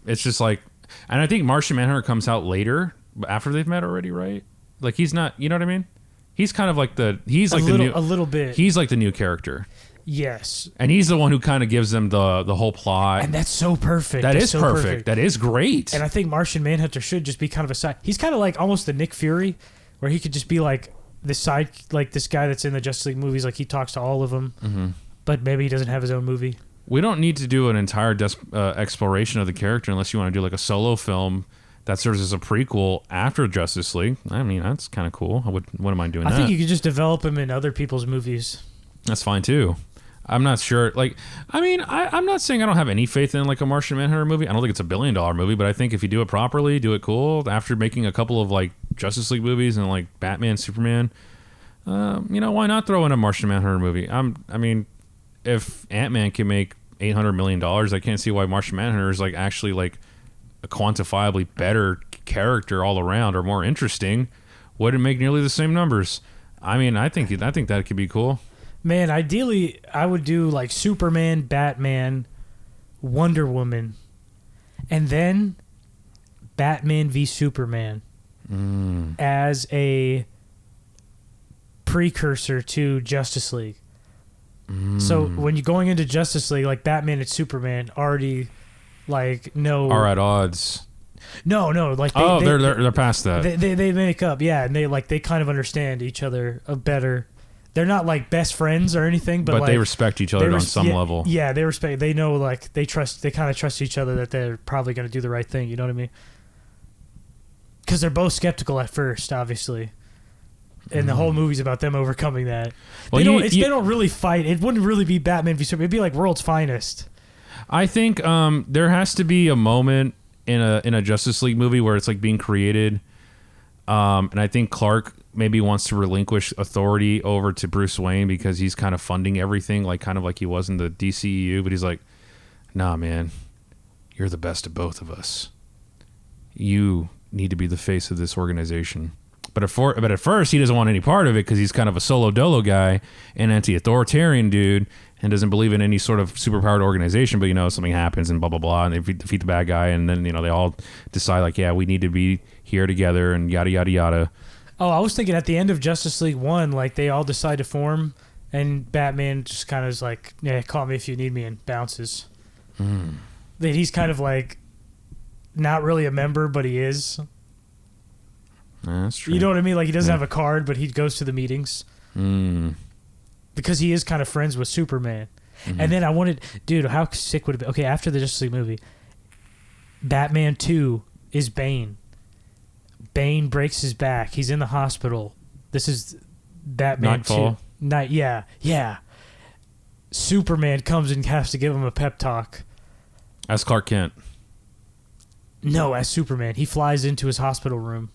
It's just like, and I think Martian Manhunter comes out later, after they've met already, right? Like he's not. You know what I mean? He's kind of like a little bit. He's like the new character. Yes. And he's the one who kind of gives them the whole plot. And that's so perfect. That is so perfect. That is great. And I think Martian Manhunter should just be kind of a side. He's kind of like almost the Nick Fury, where he could just be like this side, like this guy that's in the Justice League movies. Like he talks to all of them, but maybe he doesn't have his own movie. We don't need to do an entire exploration of the character unless you want to do like a solo film that serves as a prequel after Justice League. I mean, that's kind of cool. Wouldn't mind doing that. I think you could just develop him in other people's movies. That's fine too. I'm not sure. Like, I mean, I'm not saying I don't have any faith in like a Martian Manhunter movie. I don't think it's $1 billion movie, but I think if you do it properly, do it cool. After making a couple of like Justice League movies and like Batman, Superman, why not throw in a Martian Manhunter movie? I mean, if Ant-Man can make $800 million, I can't see why Martian Manhunter is like actually like a quantifiably better character all around or more interesting. Wouldn't make nearly the same numbers. I mean, I think that could be cool. Man, ideally, I would do like Superman, Batman, Wonder Woman, and then Batman v Superman as a precursor to Justice League. So when you're going into Justice League, like Batman and Superman already like are at odds. No, like they're past that. They make up, yeah, and they kind of understand each other better. They're not like best friends or anything, but like, they respect each other on some level. Yeah, they respect. They know, like they kind of trust each other that they're probably going to do the right thing. You know what I mean? Because they're both skeptical at first, obviously, and the whole movie's about them overcoming that. Well, they don't really fight. It wouldn't really be Batman v Superman. It'd be like World's Finest. I think there has to be a moment in a Justice League movie where it's like being created And I think Clark maybe wants to relinquish authority over to Bruce Wayne because he's kind of funding everything, like kind of like he was in the DCEU. But he's like, nah, man, you're the best of both of us. You need to be the face of this organization. But at first, he doesn't want any part of it because he's kind of a solo dolo guy, an anti-authoritarian dude, and doesn't believe in any sort of superpowered organization. But, something happens and blah, blah, blah, and they defeat the bad guy. And then, they all decide, like, yeah, we need to be here together and yada, yada, yada. Oh, I was thinking at the end of Justice League 1, like, they all decide to form, and Batman just kind of is like, yeah, call me if you need me, and bounces. Then he's kind of like, not really a member, but he is. That's true. You know what I mean? Like, he doesn't have a card, but he goes to the meetings. Because he is kind of friends with Superman. And then dude, how sick would it be? Okay, after the Justice League movie, Batman 2 is Bane. Bane breaks his back. He's in the hospital. This is Batman Nightfall. 2. Yeah. Superman comes and has to give him a pep talk. As Clark Kent. No, as Superman. He flies into his hospital room.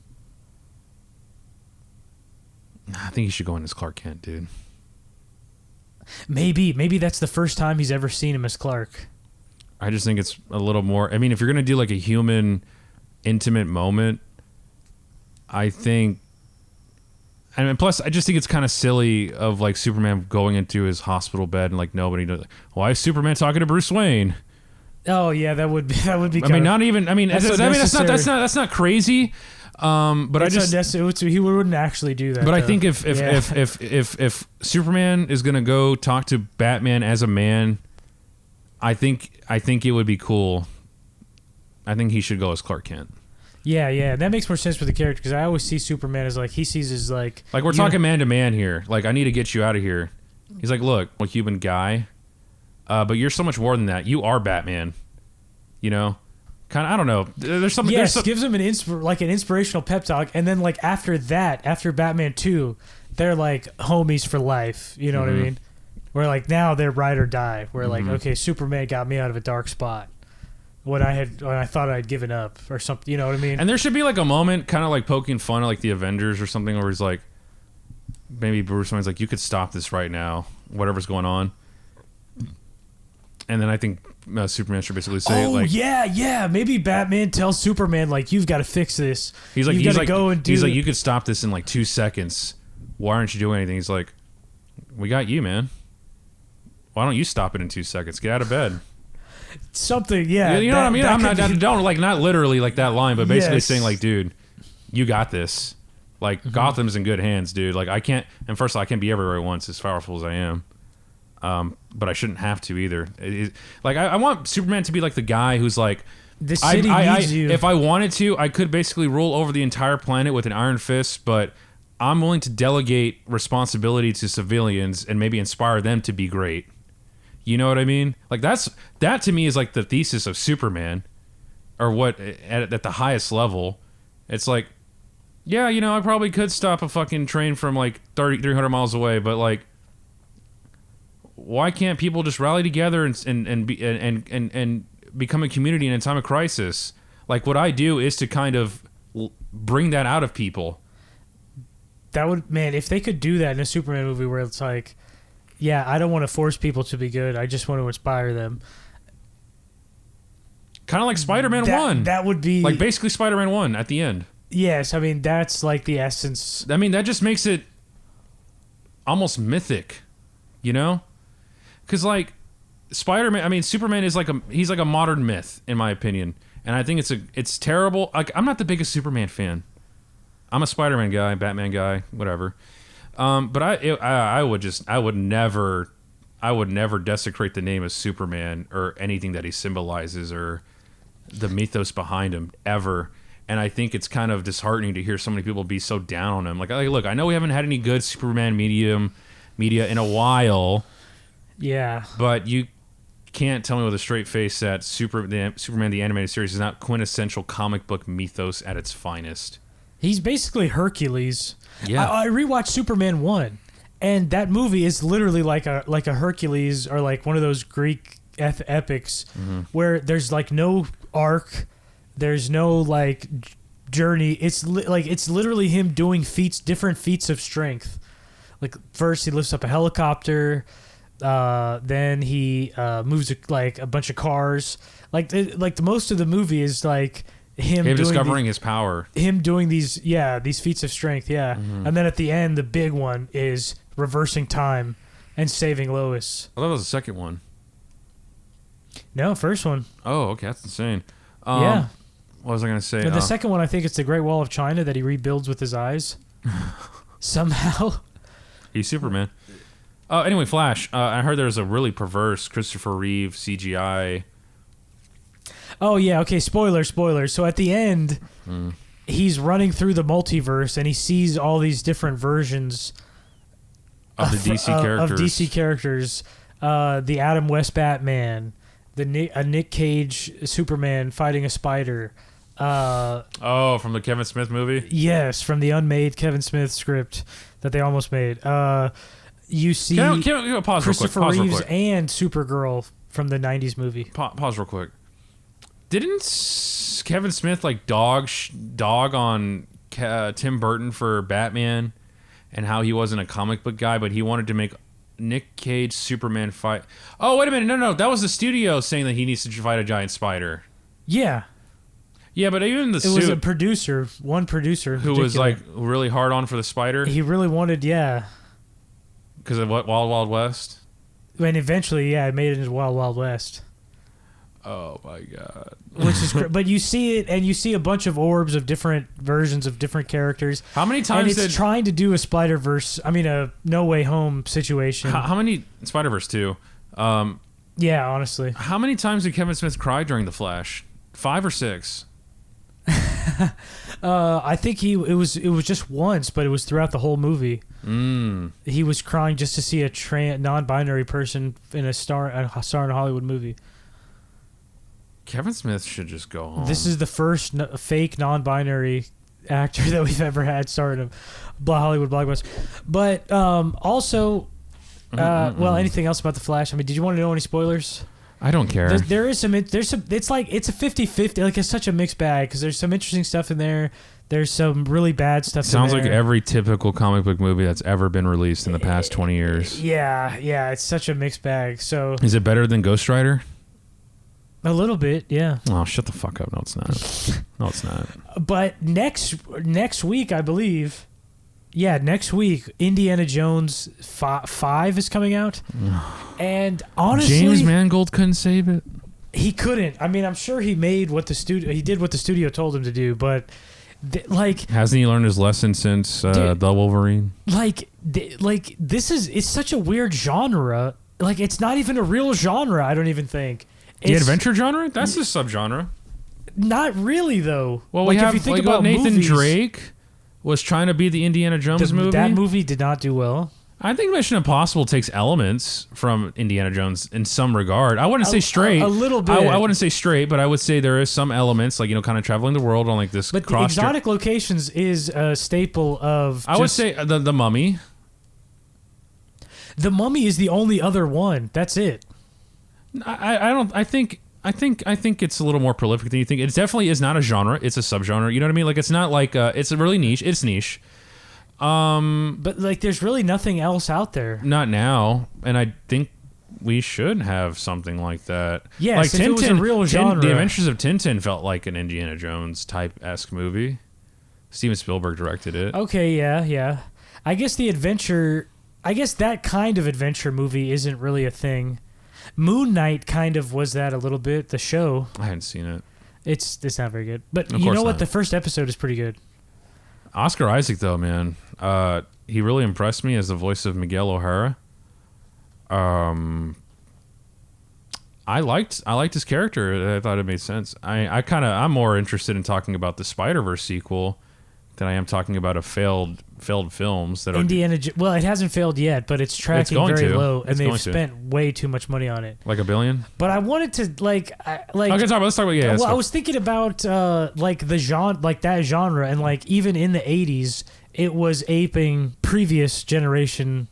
I think he should go in as Clark Kent, dude. Maybe that's the first time he's ever seen him as Clark. I just think it's a little more... I mean, if you're going to do like a human, intimate moment, I think... And plus, I just think it's kind of silly of like Superman going into his hospital bed and like nobody knows. Why is Superman talking to Bruce Wayne? Oh yeah, that would be. I mean, not even. I mean, that's not crazy. But it's unnecessary. He wouldn't actually do that. But though. I think if Superman is gonna go talk to Batman as a man, I think it would be cool. I think he should go as Clark Kent. Yeah, that makes more sense for the character because I always see Superman as like he sees as like we're talking man to man here. Like I need to get you out of here. He's like, look, I'm a human guy, but you're so much more than that. You are Batman. Kind of, I don't know. There's something. Yes, gives him an inspirational pep talk, and then like after that, after Batman 2, they're like homies for life. You know what I mean? Where like now they're ride or die. Where like okay, Superman got me out of a dark spot. When I thought I'd given up or something, you know what I mean? And there should be like a moment, kind of like poking fun at like the Avengers or something, where he's like, maybe Bruce Wayne's like, you could stop this right now, whatever's going on. And then I think Superman should basically say, yeah, maybe Batman tells Superman like, you've got to fix this. He's like, you could stop this in like 2 seconds. Why aren't you doing anything? He's like, we got you, man. Why don't you stop it in 2 seconds? Get out of bed. Something, yeah. You know what I mean? Not literally like that line, but basically saying like, dude, you got this. Like Gotham's in good hands, dude. Like I can't, and first of all, I can't be everywhere at once, as powerful as I am. But I shouldn't have to either. I want Superman to be like the guy who's like, the city needs you. If I wanted to, I could basically rule over the entire planet with an iron fist, but I'm willing to delegate responsibility to civilians and maybe inspire them to be great. You know what I mean? Like that to me is like the thesis of Superman, or what at the highest level. It's like, yeah, I probably could stop a fucking train from like 300 miles away, but like, why can't people just rally together and become a community in a time of crisis? Like what I do is to kind of bring that out of people. That would, man, if they could do that in a Superman movie where it's like, yeah, I don't want to force people to be good. I just want to inspire them. Kind of like Spider-Man 1. That would be... Like basically Spider-Man 1 at the end. Yes, I mean, that's like the essence. I mean, that just makes it almost mythic, Because like Spider-Man, I mean, Superman is he's like a modern myth, in my opinion. And I think it's terrible. Like, I'm not the biggest Superman fan. I'm a Spider-Man guy, Batman guy, whatever. But I would never desecrate the name of Superman or anything that he symbolizes or the mythos behind him ever. And I think it's kind of disheartening to hear so many people be so down on him. Like look, I know we haven't had any good Superman media in a while. Yeah. But you can't tell me with a straight face that Superman the animated series is not quintessential comic book mythos at its finest. He's basically Hercules. Yeah. I rewatched Superman 1, and that movie is literally like a Hercules or like one of those Greek epics where there's like no arc, there's no like journey. It's it's literally him doing different feats of strength. Like first he lifts up a helicopter, then he moves like a bunch of cars. The most of the movie is like him discovering his power. Him doing these feats of strength, and then at the end the big one is reversing time and saving Lois. Oh, that was the second one. No, first one. Oh, okay, that's insane. Yeah. What was I gonna say? But the second one, I think it's the Great Wall of China that he rebuilds with his eyes. Somehow. He's Superman. Anyway, Flash. I heard there's a really perverse Christopher Reeve CGI. Oh yeah, okay. Spoilers. So at the end, he's running through the multiverse and he sees all these different versions of the DC characters. Of DC characters, the Adam West Batman, a Nick Cage Superman fighting a spider. From the Kevin Smith movie? Yes, from the unmade Kevin Smith script that they almost made. You see pause Christopher real quick. Reeves and Supergirl from the 90s movie. Pause real quick. Didn't Kevin Smith dog on Tim Burton for Batman and how he wasn't a comic book guy, but he wanted to make Nick Cage Superman fight? Oh, wait a minute. No. That was the studio saying that he needs to fight a giant spider. Yeah. Yeah, but even the It was a producer, one producer. Who was really hard on for the spider? He really wanted, Because of what, Wild Wild West? And eventually, it made it into Wild Wild West. Oh my God! Which is, but you see it, and you see a bunch of orbs of different versions of different characters. How many times? And it's trying to do a Spider-Verse. I mean, a No Way Home situation. How many Spider-Verse 2? Yeah, honestly. How many times did Kevin Smith cry during The Flash? 5 or 6? I think it was just once, but it was throughout the whole movie. He was crying just to see a non-binary person in a star in a Hollywood movie. Kevin Smith should just go home. This is the first fake non-binary actor that we've ever had starring a Hollywood blockbuster. But also, well, anything else about The Flash? I mean, did you want to know any spoilers? I don't care. There's some. It's a 50-50. Like, it's such a mixed bag because there's some interesting stuff in there. There's some really bad stuff. Sounds in like there. every typical comic book movie that's ever been released in the past 20 years. Yeah. It's such a mixed bag. So is it better than Ghost Rider? A little bit, yeah. Oh, shut the fuck up. No, it's not. No, it's not. But next week, I believe. Yeah, next week, Indiana Jones 5 is coming out. And honestly, James Mangold couldn't save it. He couldn't. I mean, I'm sure he did what the studio told him to do, but hasn't he learned his lesson since the Wolverine? It's such a weird genre. Like, it's not even a real genre, I don't even think. The adventure genre? That's a subgenre. Not really, though. Well, if you think about Nathan movies, Drake was trying to be the Indiana Jones movie. That movie did not do well. I think Mission Impossible takes elements from Indiana Jones in some regard. I wouldn't say straight. A little bit. I wouldn't say straight, but I would say there is some elements, kind of traveling the world on this. But the exotic locations is a staple of. I would say the Mummy. The Mummy is the only other one. That's it. I think it's a little more prolific than you think. It definitely is not a genre. It's a subgenre. You know what I mean? Like, it's not like it's a really niche. It's niche. But there's really nothing else out there. Not now, and I think we should have something like that. Yeah, like Tintin, it was a real genre. The Adventures of Tintin felt like an Indiana Jones type-esque movie. Steven Spielberg directed it. Okay, yeah. I guess that kind of adventure movie isn't really a thing. Moon Knight kind of was that a little bit. The show. I hadn't seen it. It's not very good. But you know what? The first episode is pretty good. Oscar Isaac, though, man, he really impressed me as the voice of Miguel O'Hara. I liked his character. I thought it made sense. I'm more interested in talking about the Spider-Verse sequel than I am talking about failed films that Indiana. Well, it hasn't failed yet, but it's tracking very low, and they've spent way too much money on it. Like $1 billion. But I wanted to let's talk about yeah. Well, I was thinking about the genre, that genre, and even in the 80s, it was aping previous generation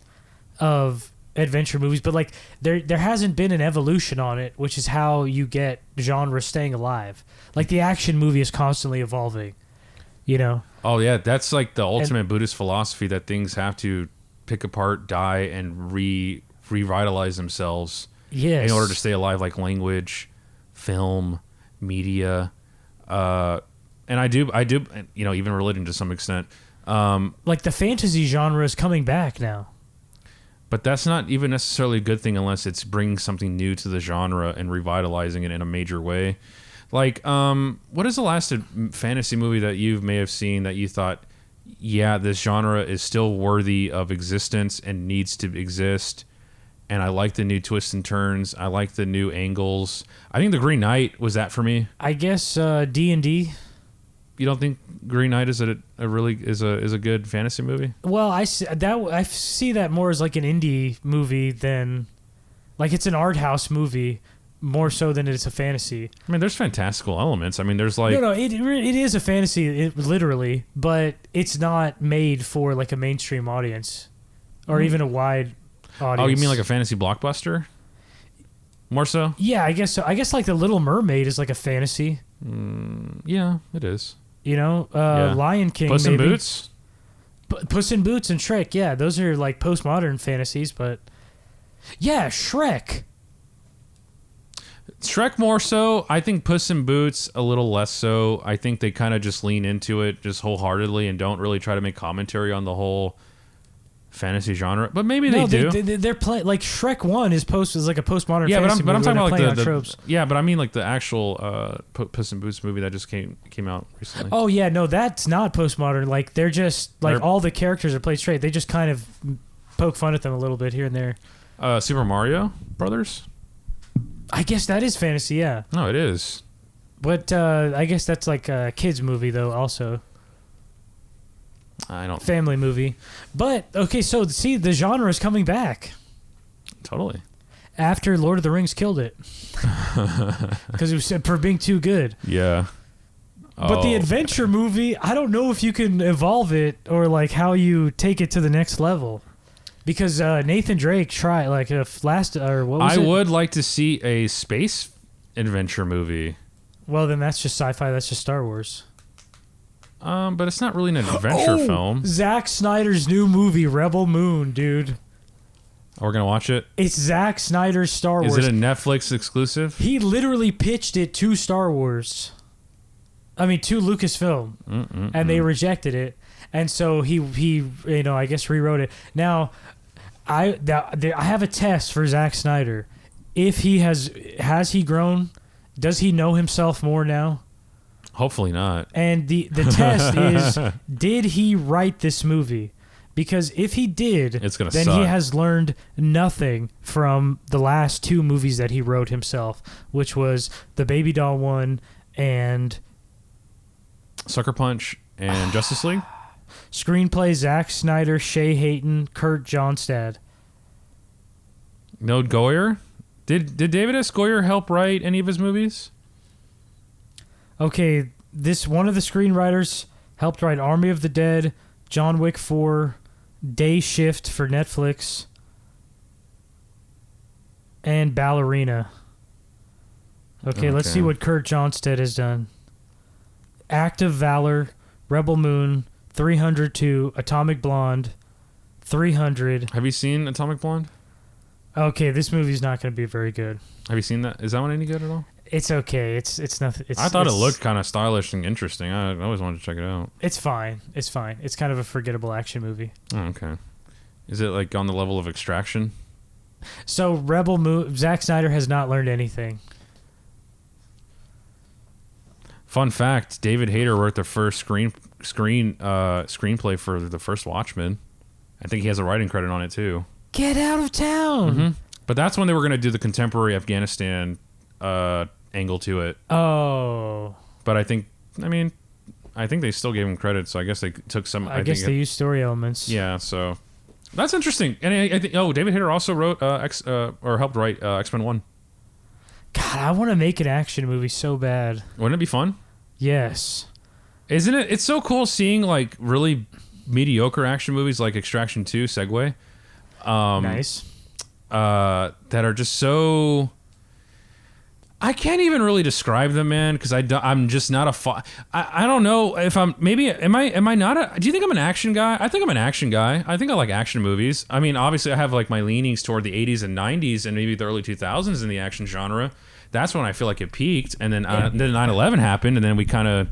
of adventure movies, but there hasn't been an evolution on it, which is how you get genre staying alive. Like, the action movie is constantly evolving. You know. Oh yeah, that's like the ultimate Buddhist philosophy that things have to pick apart, die, and revitalize themselves. Yes. In order to stay alive, like language, film, media, and I do, even religion to some extent. Like the fantasy genre is coming back now. But that's not even necessarily a good thing unless it's bringing something new to the genre and revitalizing it in a major way. Like, what is the last fantasy movie that you may have seen that you thought, yeah, this genre is still worthy of existence and needs to exist? And I like the new twists and turns. I like the new angles. I think The Green Knight was that for me. I guess D&D. You don't think Green Knight is a good fantasy movie? Well, I see that more as like an indie movie than like it's an art house movie more so than it's a fantasy. I mean, there's fantastical elements. I mean, there's like it is a fantasy literally, but it's not made for like a mainstream audience or even a wide audience. Oh, you mean like a fantasy blockbuster? More so? Yeah, I guess so. I guess like The Little Mermaid is like a fantasy. Yeah, it is. You know, Yeah. Lion King, Puss in maybe. Boots? Puss in Boots and Shrek, yeah, those are like postmodern fantasies, but yeah, Shrek. Shrek more so. I think Puss in Boots a little less so. I think they kind of just lean into it just wholeheartedly and don't really try to make commentary on the whole fantasy genre. But maybe they do. They're playing like Shrek 1 is like a postmodern Yeah, fantasy but I'm movie talking where about they're like playing on tropes. yeah, but I mean like the actual Puss in Boots movie that just came out recently. Oh yeah, no, that's not postmodern. Like they're just like all the characters are played straight. They just kind of poke fun at them a little bit here and there. Super Mario Brothers? I guess that is fantasy, yeah. No, it is. But I guess that's like a kids movie though, also. I don't family movie. But okay, so see, the genre is coming back. Totally. After Lord of the Rings killed it. Because it was for being too good. Yeah. But the adventure movie, I don't know if you can evolve it or like how you take it to the next level. Because Nathan Drake tried like a last or what was it? I would like to see a space adventure movie. Well, then that's just sci-fi. That's just Star Wars. But it's not really an adventure film. Zack Snyder's new movie, Rebel Moon, dude. We're gonna watch it. It's Zack Snyder's Star Wars. Is it a Netflix exclusive? He literally pitched it to Star Wars. I mean, to Lucasfilm, and they rejected it. And so he I guess rewrote it. Now, I have a test for Zack Snyder. If he has he grown? Does he know himself more now? Hopefully not. And the test is, did he write this movie? Because if he did, it's gonna then suck. he has learned nothing from the last two movies that he wrote himself, which was the Baby Doll one and Sucker Punch and Justice League. Screenplay: Zack Snyder, Shay Hayton, Kurt Johnstad. No Goyer? Did David S. Goyer help write any of his movies? Okay, this one of the screenwriters helped write Army of the Dead, John Wick 4, Day Shift for Netflix, and Ballerina. Okay, let's see what Kurt Johnstad has done. Act of Valor, Rebel Moon, 302, Atomic Blonde, 300. Have you seen Atomic Blonde? Okay, this movie's not going to be very good. Have you seen that? Is that one any good at all? It's okay. It's nothing. I thought it looked kind of stylish and interesting. I always wanted to check it out. It's fine. It's fine. It's kind of a forgettable action movie. Oh, okay. Is it like on the level of Extraction? So Rebel Moon, Zack Snyder has not learned anything. Fun fact: David Hayter wrote the first screenplay for the first Watchmen. I think he has a writing credit on it too. Get out of town! Mm-hmm. But that's when they were going to do the contemporary Afghanistan angle to it. Oh. But I think they still gave him credit. So I guess they took some. I guess they used story elements. Yeah. So that's interesting. And I think David Hayter also wrote or helped write X-Men 1. God, I want to make an action movie so bad. Wouldn't it be fun? Yes. Isn't it? It's so cool seeing like really mediocre action movies like Extraction 2, Segway. Nice. That are just so... I can't even really describe them, man, because I'm just not a. I don't know if I'm. Maybe am I not a? Do you think I'm an action guy? I think I'm an action guy. I think I like action movies. I mean, obviously, I have like my leanings toward the 80s and 90s and maybe the early 2000s in the action genre. That's when I feel like it peaked, and then 9/11 happened, and then we kind of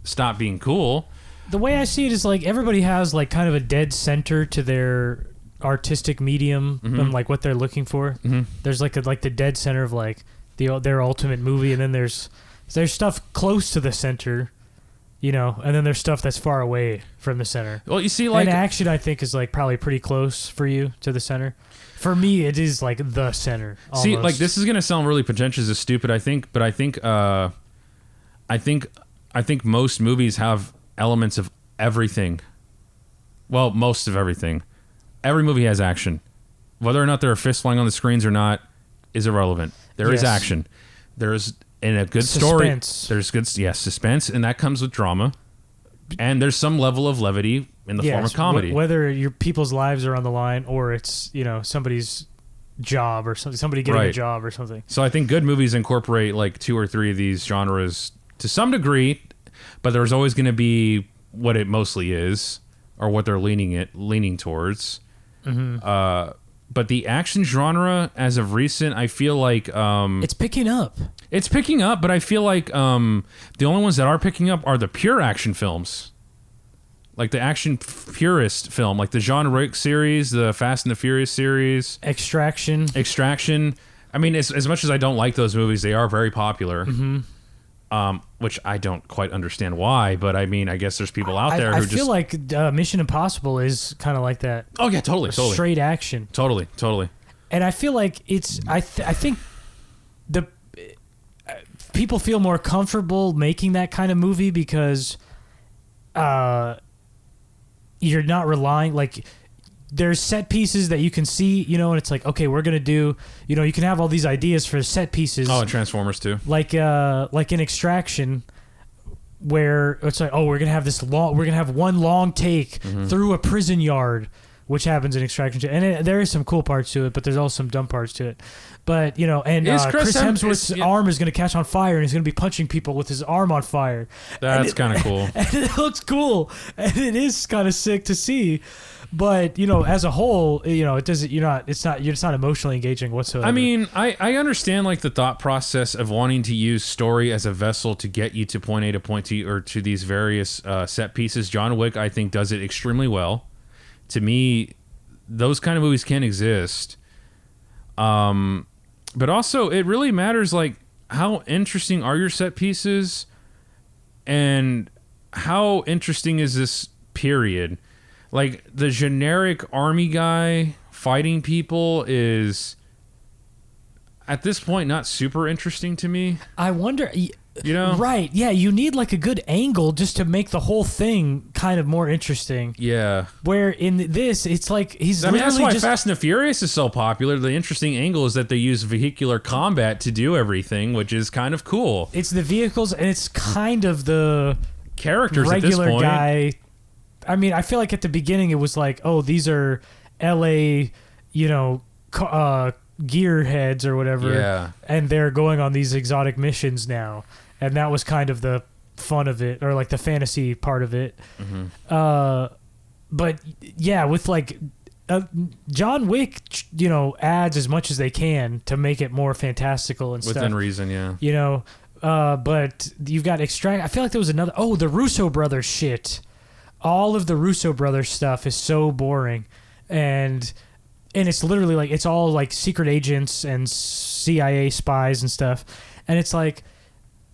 stopped being cool. The way I see it is like everybody has like kind of a dead center to their artistic medium and like what they're looking for. There's like the dead center of like their ultimate movie, and then there's stuff close to the center, you know, and then there's stuff that's far away from the center. Well, you see, like, and action, I think, is like probably pretty close for you to the center. For me, it is like the center. Almost. See, like, this is gonna sound really pretentious and stupid, I think, but I think most movies have elements of everything. Well, most of everything. Every movie has action. Whether or not there are fists flying on the screens or not is irrelevant. There is action. There's in a good suspense. Story. There's good, suspense, and that comes with drama. And there's some level of levity in the form of comedy. Whether your people's lives are on the line or it's, you know, somebody's job or somebody getting a job or something. So I think good movies incorporate like 2 or 3 of these genres to some degree, but there's always going to be what it mostly is or what they're leaning towards. But the action genre, as of recent, I feel like it's picking up. It's picking up, but I feel like the only ones that are picking up are the pure action films, like the action purist film, like the John Wick series, the Fast and the Furious series, Extraction. I mean, as much as I don't like those movies, they are very popular. Which I don't quite understand why, but I mean, I guess there's people out there who I feel like Mission Impossible is kind of like that. Oh yeah, totally. Straight action. Totally. And I feel like it's. I think the people feel more comfortable making that kind of movie because you're not relying like. There's set pieces that you can see, you know, and it's like, okay, we're gonna do, you know, you can have all these ideas for set pieces. Oh, and Transformers too. Like in Extraction, where it's like, oh, we're gonna have one long take through a prison yard, which happens in Extraction, and there is some cool parts to it, but there's also some dumb parts to it. But you know, and Chris Hemsworth's arm is gonna catch on fire, and he's gonna be punching people with his arm on fire. That's kind of cool. And it looks cool, and it is kind of sick to see. But you know, as a whole, you know, it doesn't. It's not emotionally engaging whatsoever. I mean, I understand like the thought process of wanting to use story as a vessel to get you to point A to point T or to these various set pieces. John Wick, I think, does it extremely well. To me, those kind of movies can exist. But also, it really matters like how interesting are your set pieces, and how interesting is this period. Like, the generic army guy fighting people is, at this point, not super interesting to me. I wonder... You know? Right, yeah, you need, like, a good angle just to make the whole thing kind of more interesting. Yeah. Where in this, it's like, he's I mean, that's why just... Fast and the Furious is so popular. The interesting angle is that they use vehicular combat to do everything, which is kind of cool. It's the vehicles, and it's kind of the... Characters regular at this point. Guy... I mean, I feel like at the beginning it was like, oh, these are LA, you know, gearheads or whatever. Yeah. And they're going on these exotic missions now. And that was kind of the fun of it, or like the fantasy part of it. But yeah, with like John Wick, you know, adds as much as they can to make it more fantastical and stuff. Within reason, yeah. You know, but you've got Extract. I feel like there was another. Oh, the Russo brothers shit. All of the Russo brothers stuff is so boring, and it's literally like it's all like secret agents and CIA spies and stuff, and it's like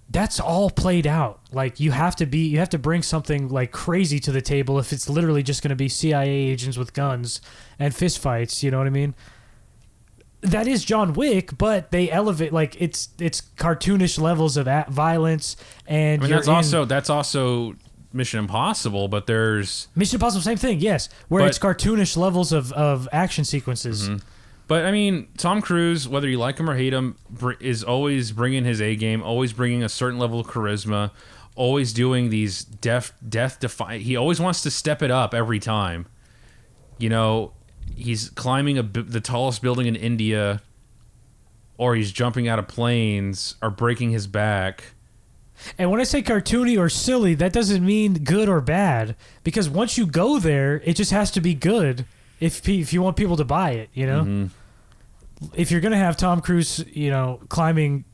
that's all played out. Like you have to bring something like crazy to the table if it's literally just going to be CIA agents with guns and fistfights. You know what I mean? That is John Wick, but they elevate like it's cartoonish levels of violence, and I mean that's also Mission Impossible, but there's... Mission Impossible, same thing, yes. Where it's cartoonish levels of action sequences. But, I mean, Tom Cruise, whether you like him or hate him, is always bringing his A-game, always bringing a certain level of charisma, always doing these death-defying... He always wants to step it up every time. You know, he's climbing the tallest building in India or he's jumping out of planes or breaking his back. And when I say cartoony or silly, that doesn't mean good or bad. Because once you go there, it just has to be good if you want people to buy it, you know? Mm-hmm. If you're going to have Tom Cruise, climbing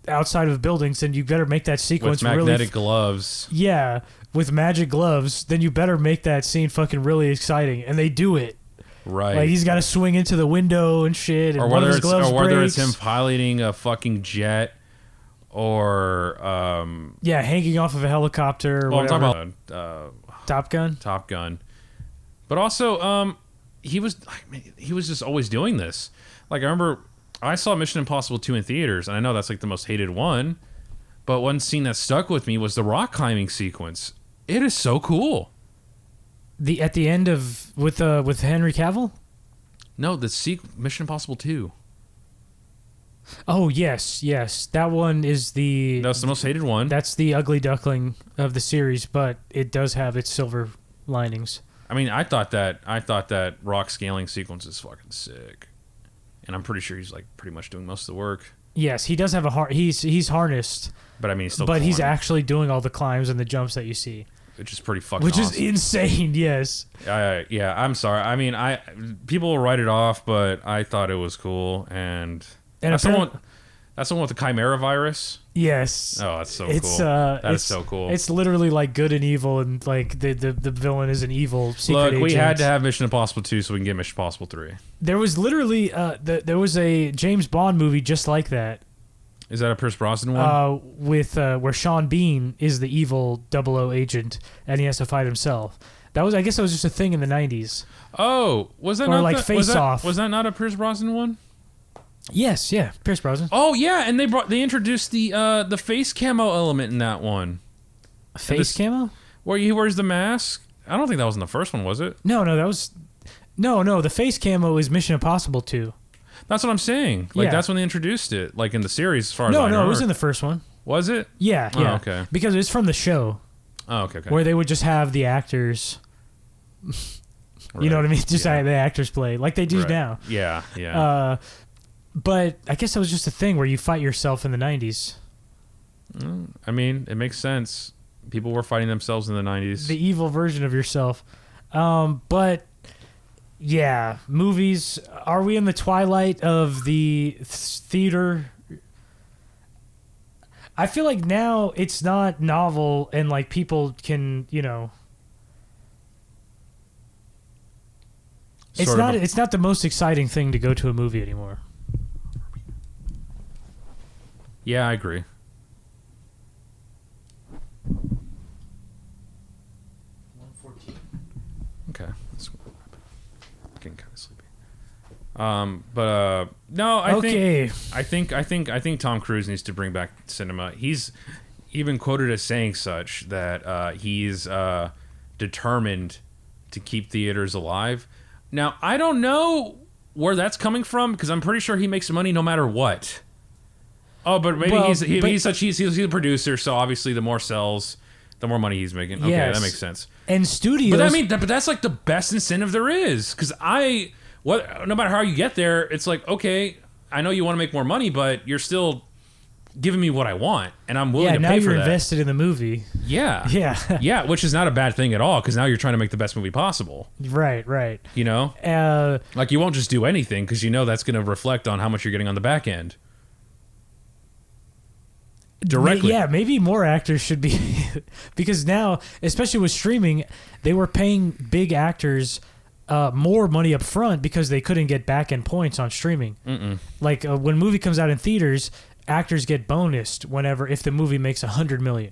outside of buildings, then you better make that sequence with magnetic gloves. Yeah, with magic gloves, then you better make that scene fucking really exciting. And they do it. Right. Like, he's got to swing into the window and shit. And or whether it's him piloting a fucking jet. Or hanging off of a helicopter. Or whatever. I'm talking about Top Gun. But also, he was just always doing this. Like, I remember I saw Mission Impossible 2 in theaters, and I know that's like the most hated one. But one scene that stuck with me was the rock climbing sequence. It is so cool. At the end of with Henry Cavill? No, Mission Impossible 2. Oh, yes. That one is that's the most hated one. That's the ugly duckling of the series, but it does have its silver linings. I mean, I thought that rock scaling sequence is fucking sick. And I'm pretty sure he's like pretty much doing most of the work. Yes, he does have he's harnessed. But I mean, he's actually doing all the climbs and the jumps that you see. Which is pretty fucking awesome. Which is insane, yes. Yeah, I'm sorry. I mean, people will write it off, but I thought it was cool. And that's the one with the Chimera virus? Yes. Oh, that's so cool. That is so cool. It's literally like good and evil, and like the villain is an evil secret agent. Look, we had to have Mission Impossible 2 so we can get Mission Impossible 3. There was literally there was a James Bond movie just like that. Is that a Pierce Brosnan one? With where Sean Bean is the evil 00 agent, and he has to fight himself. I guess that was just a thing in the 90s. Oh, was that or not like Face Off? Was that not a Pierce Brosnan one? Yes, yeah, Pierce Brosnan. Oh yeah, and they introduced the face camo element in that one. Face camo? Where he wears the mask? I don't think that was in the first one, was it? No, that was no. The face camo is Mission Impossible 2. That's what I'm saying. Like that's when they introduced it, like in the series. As far as I know, it was in the first one. Was it? Yeah. Oh, okay. Because it's from the show. Oh, okay. Where they would just have the actors. You know what I mean? Just have the actors play like they do now. Yeah. But I guess that was just a thing where you fight yourself in the 90s. I mean, it makes sense. People were fighting themselves in the 90s. The evil version of yourself. But, yeah, movies. Are we in the twilight of the theater? I feel like now it's not novel and, like, people can, It's not the most exciting thing to go to a movie anymore. Yeah, I agree. Okay. Getting kind of sleepy. No, I think Tom Cruise needs to bring back cinema. He's even quoted as saying such that he's determined to keep theaters alive. Now, I don't know where that's coming from because I'm pretty sure he makes money no matter what. Oh, but maybe he's a producer, so obviously the more sells, the more money he's making. Okay, that makes sense. And studios, but that's like the best incentive there is, because no matter how you get there, it's like, okay, I know you want to make more money, but you're still giving me what I want, and I'm willing to pay for that. Yeah, now you're invested in the movie. Yeah, yeah, which is not a bad thing at all, because now you're trying to make the best movie possible. Right. You know, like you won't just do anything because you know that's going to reflect on how much you're getting on the back end. Directly. Yeah, maybe more actors should be because now, especially with streaming, they were paying big actors more money up front because they couldn't get back end points on streaming. Like when a movie comes out in theaters, actors get bonused if the movie makes $100 million,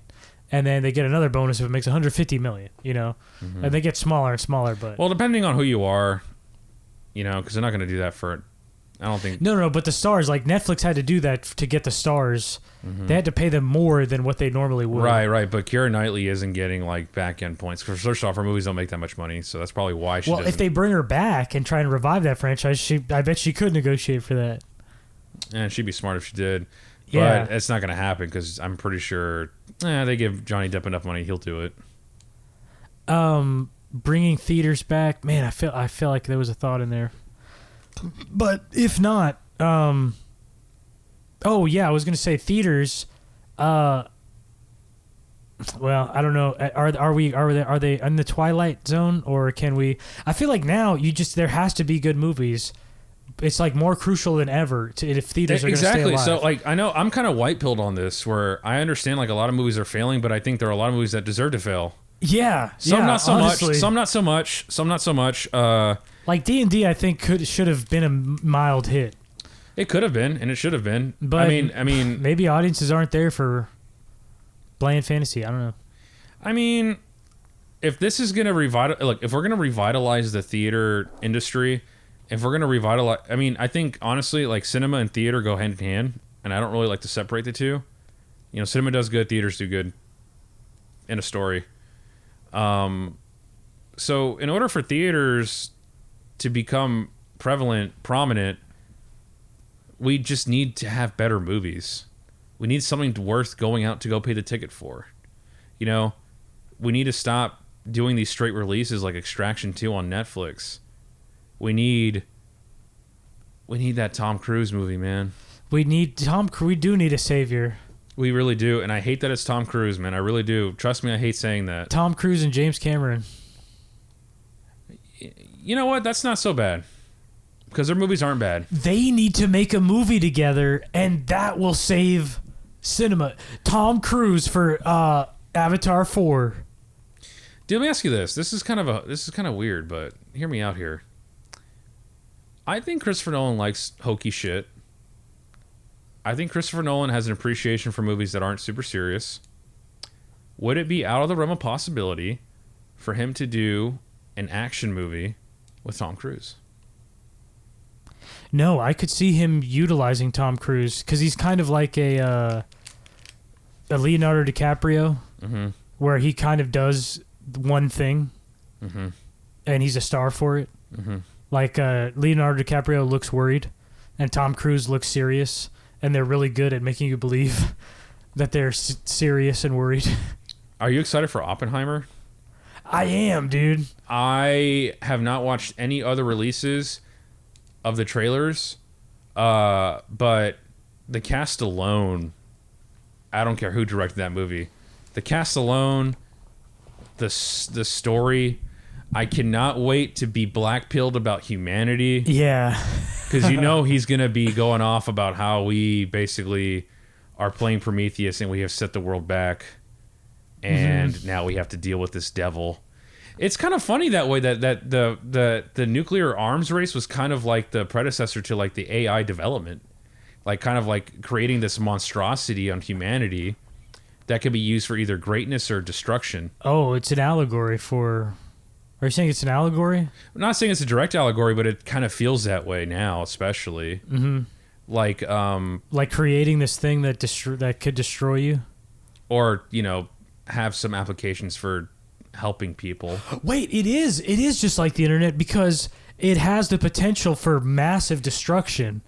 and then they get another bonus if it makes $150 million. And they get smaller and smaller. But depending on who you are, because they're not going to do that for. I don't think. No. But the stars, like Netflix, had to do that to get the stars. They had to pay them more than what they normally would. Right. But Keira Knightley isn't getting like back end points because first off, her movies don't make that much money, so that's probably why she. Well, if they bring her back and try and revive that franchise, I bet she could negotiate for that. And she'd be smart if she did. Yeah. But it's not going to happen because I'm pretty sure they give Johnny Depp enough money, he'll do it. Bringing theaters back, man. I feel like there was a thought in there. But if not, Oh yeah, I was gonna say theaters. Well, I don't know. Are they in the twilight zone, or can we? I feel like now there has to be good movies. It's like more crucial than ever if theaters are going to stay alive. So like I know I'm kind of white pilled on this, where I understand like a lot of movies are failing, but I think there are a lot of movies that deserve to fail. Yeah, some not so honestly. much. Some not so much. Some not so much. Like D&D, I think should have been a mild hit. It could have been, and it should have been. But I mean, maybe audiences aren't there for bland fantasy. I don't know. I mean, if this is gonna if we're gonna revitalize the theater industry, if we're gonna revitalize, I mean, I think honestly, like cinema and theater go hand in hand, and I don't really like to separate the two. You know, cinema does good, theaters do good in a story. So in order for theaters to become prominent, we just need to have better movies. We need something worth going out to go pay the ticket for. You know, we need to stop doing these straight releases like Extraction 2 on Netflix. We need that Tom Cruise movie, man. We do need a savior. We really do, and I hate that it's Tom Cruise, man. I really do. Trust me, I hate saying that. Tom Cruise and James Cameron. You know what? That's not so bad. Because their movies aren't bad. They need to make a movie together, and that will save cinema. Tom Cruise for Avatar 4. Dude, let me ask you this. This is kind of weird, but hear me out here. I think Christopher Nolan likes hokey shit. I think Christopher Nolan has an appreciation for movies that aren't super serious. Would it be out of the realm of possibility for him to do an action movie with Tom Cruise? No, I could see him utilizing Tom Cruise because he's kind of like a Leonardo DiCaprio, where he kind of does one thing, and he's a star for it. Like Leonardo DiCaprio looks worried, and Tom Cruise looks serious, and they're really good at making you believe that they're serious and worried. Are you excited for Oppenheimer? I am, dude. I have not watched any other releases of the trailers, but the cast alone, I don't care who directed that movie. The cast alone, the story, I cannot wait to be black-pilled about humanity. Yeah. Because you know he's going to be going off about how we basically are playing Prometheus and we have set the world back, and now we have to deal with this devil. It's kind of funny that way that the nuclear arms race was kind of like the predecessor to like the AI development, like kind of like creating this monstrosity on humanity that could be used for either greatness or destruction. Oh, it's an allegory for... Are you saying it's an allegory? I'm not saying it's a direct allegory, but it kind of feels that way now, especially. Like creating this thing that could destroy you, or have some applications for helping people. Wait, it is just like the internet because it has the potential for massive destruction,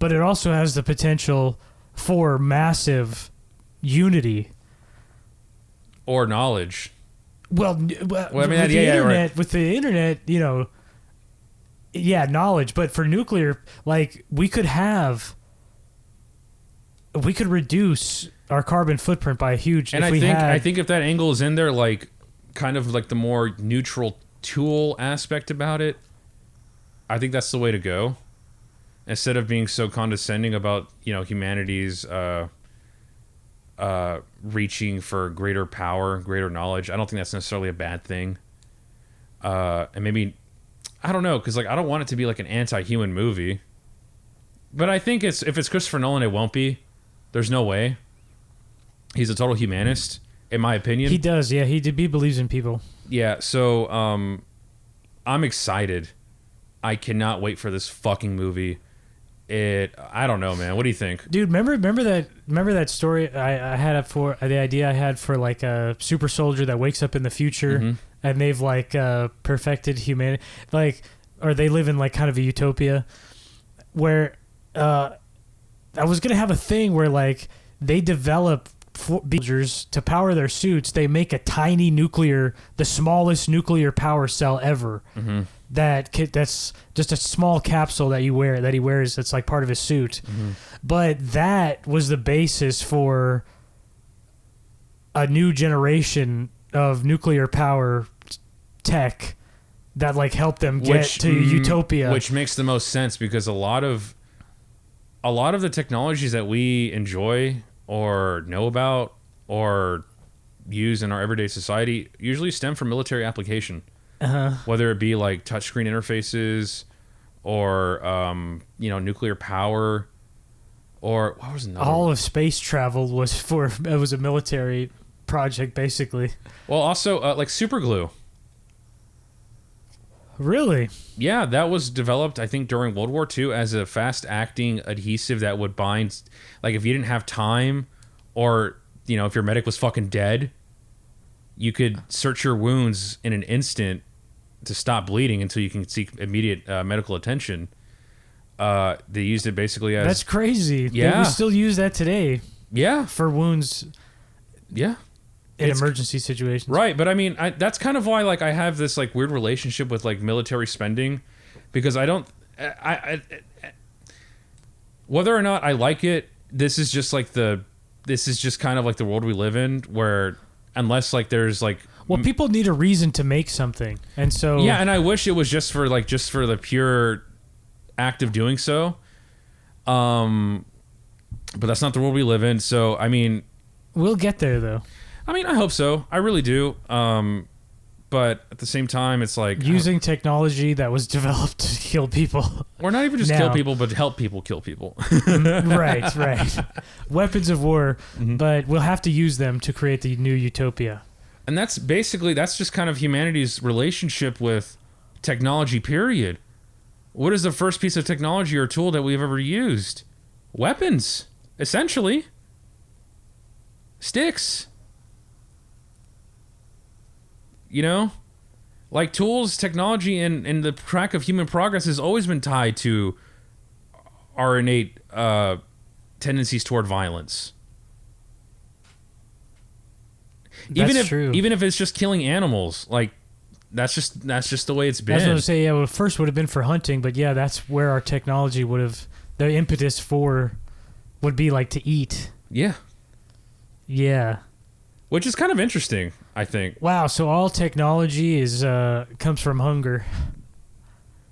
but it also has the potential for massive unity or knowledge. Well, I mean, with the internet, knowledge, but for nuclear, like we could reduce our carbon footprint by a huge. And I think if that angle is in there, like kind of like the more neutral tool aspect about it, I think that's the way to go. Instead of being so condescending about humanity's reaching for greater power, greater knowledge, I don't think that's necessarily a bad thing. And maybe I don't know, because like I don't want it to be like an anti-human movie, but I think if it's Christopher Nolan, it won't be. There's no way. He's a total humanist, in my opinion. He does, yeah. He believes in people. Yeah, so I'm excited. I cannot wait for this fucking movie. I don't know, man. What do you think? Dude, remember that story I had for the idea I had for like a super soldier that wakes up in the future and they've like perfected humanity, like, or they live in like kind of a utopia where I was gonna have a thing where like they develop soldiers to power their suits. They make a tiny the smallest nuclear power cell ever, that's just a small capsule that he wears that's like part of his suit. But that was the basis for a new generation of nuclear power tech that like helped them get to utopia, which makes the most sense because a lot of the technologies that we enjoy or know about or use in our everyday society usually stem from military application. Whether it be like touchscreen interfaces or nuclear power, or what was another all one? of space travel was a military project basically. Well, also like super glue. Really? Yeah, that was developed, I think, during World War II as a fast-acting adhesive that would bind... Like, if you didn't have time, or, if your medic was fucking dead, you could search your wounds in an instant to stop bleeding until you can seek immediate medical attention. They used it basically as... That's crazy. Yeah. We still use that today. Yeah. For wounds... Yeah. In emergency situations. Right, but I mean, that's kind of why like I have this like weird relationship with like military spending, because I don't, whether or not I like it, this is just kind of like the world we live in, where unless like there's like, well, people need a reason to make something, and so yeah, and I wish it was just for the pure act of doing so, but that's not the world we live in. So I mean, we'll get there though. I mean, I hope so. I really do. But at the same time, it's like... Using technology that was developed to kill people. Or not even just kill people, but help people kill people. Right. Weapons of war, but we'll have to use them to create the new utopia. And that's just kind of humanity's relationship with technology, period. What is the first piece of technology or tool that we've ever used? Weapons, essentially. Sticks. Like tools, technology, and the track of human progress has always been tied to our innate tendencies toward violence. That's true. Even if it's just killing animals, like that's just the way it's been. That's what I was saying. Yeah, well, first would have been for hunting, but yeah, that's where our technology would have the impetus for would be like to eat. Yeah. Yeah. Which is kind of interesting, I think. Wow, so all technology is comes from hunger.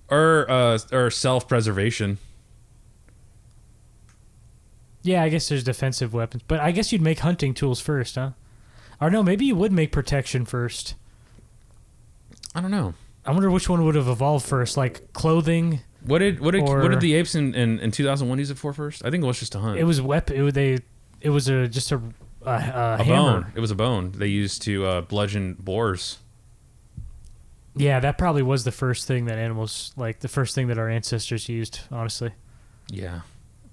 Or self-preservation. Yeah, I guess there's defensive weapons. But I guess you'd make hunting tools first, huh? Or no, maybe you would make protection first. I don't know. I wonder which one would have evolved first, like clothing. What did the apes in 2001 use it for first? I think it was just to hunt. It was It was just a hammer. Bone. It was a bone they used to bludgeon boars. Yeah, that probably was the first thing that the first thing that our ancestors used, honestly. Yeah.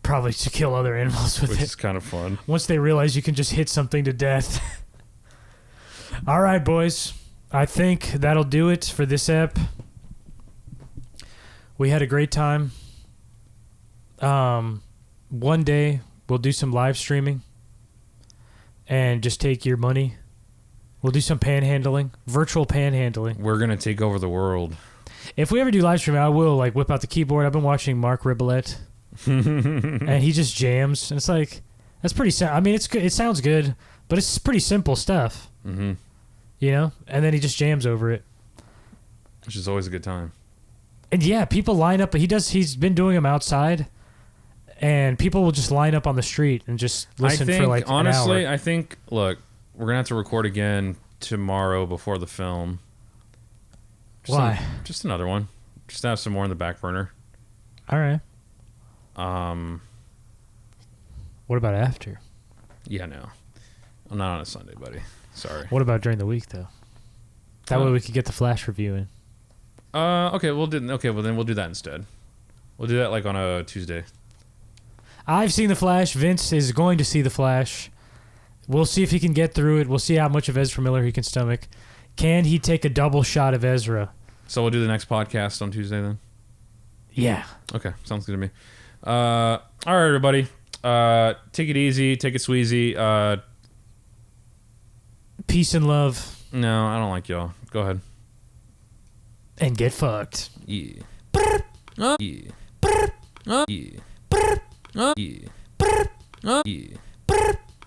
Probably to kill other animals with Which it. is kind of fun. Once they realize you can just hit something to death. All right, boys. I think that'll do it for this ep. We had a great time. One day we'll do some live streaming and just take your money. We'll do some panhandling, virtual panhandling. We're going to take over the world. If we ever do live streaming, I will like whip out the keyboard. I've been watching Mark Ribbolette, and he just jams. And it's like, that's pretty I mean, it's good. It sounds good, but it's pretty simple stuff. Mm-hmm. And then he just jams over it. Which is always a good time. And yeah, people line up. He's been doing them outside. And people will just line up on the street and just listen for like honestly, an hour. I think, look, we're going to have to record again tomorrow before the film. Why? Just another one. Just to have some more in the back burner. All right. What about after? Yeah, no. I'm not on a Sunday, buddy. Sorry. What about during the week, though? That way we could get the Flash review in. Okay, well then we'll do that instead. We'll do that like on a Tuesday. I've seen the Flash. Vince is going to see the Flash. We'll see if he can get through it. We'll see how much of Ezra Miller he can stomach. Can he take a double shot of Ezra? So we'll do the next podcast on Tuesday then? Yeah. Okay, sounds good to me. All right, everybody. Take it easy. Take it sweezy. Peace and love. No, I don't like y'all. Go ahead. and get fucked. Yeah. Yeah. Yeah. Yeah. Yeah.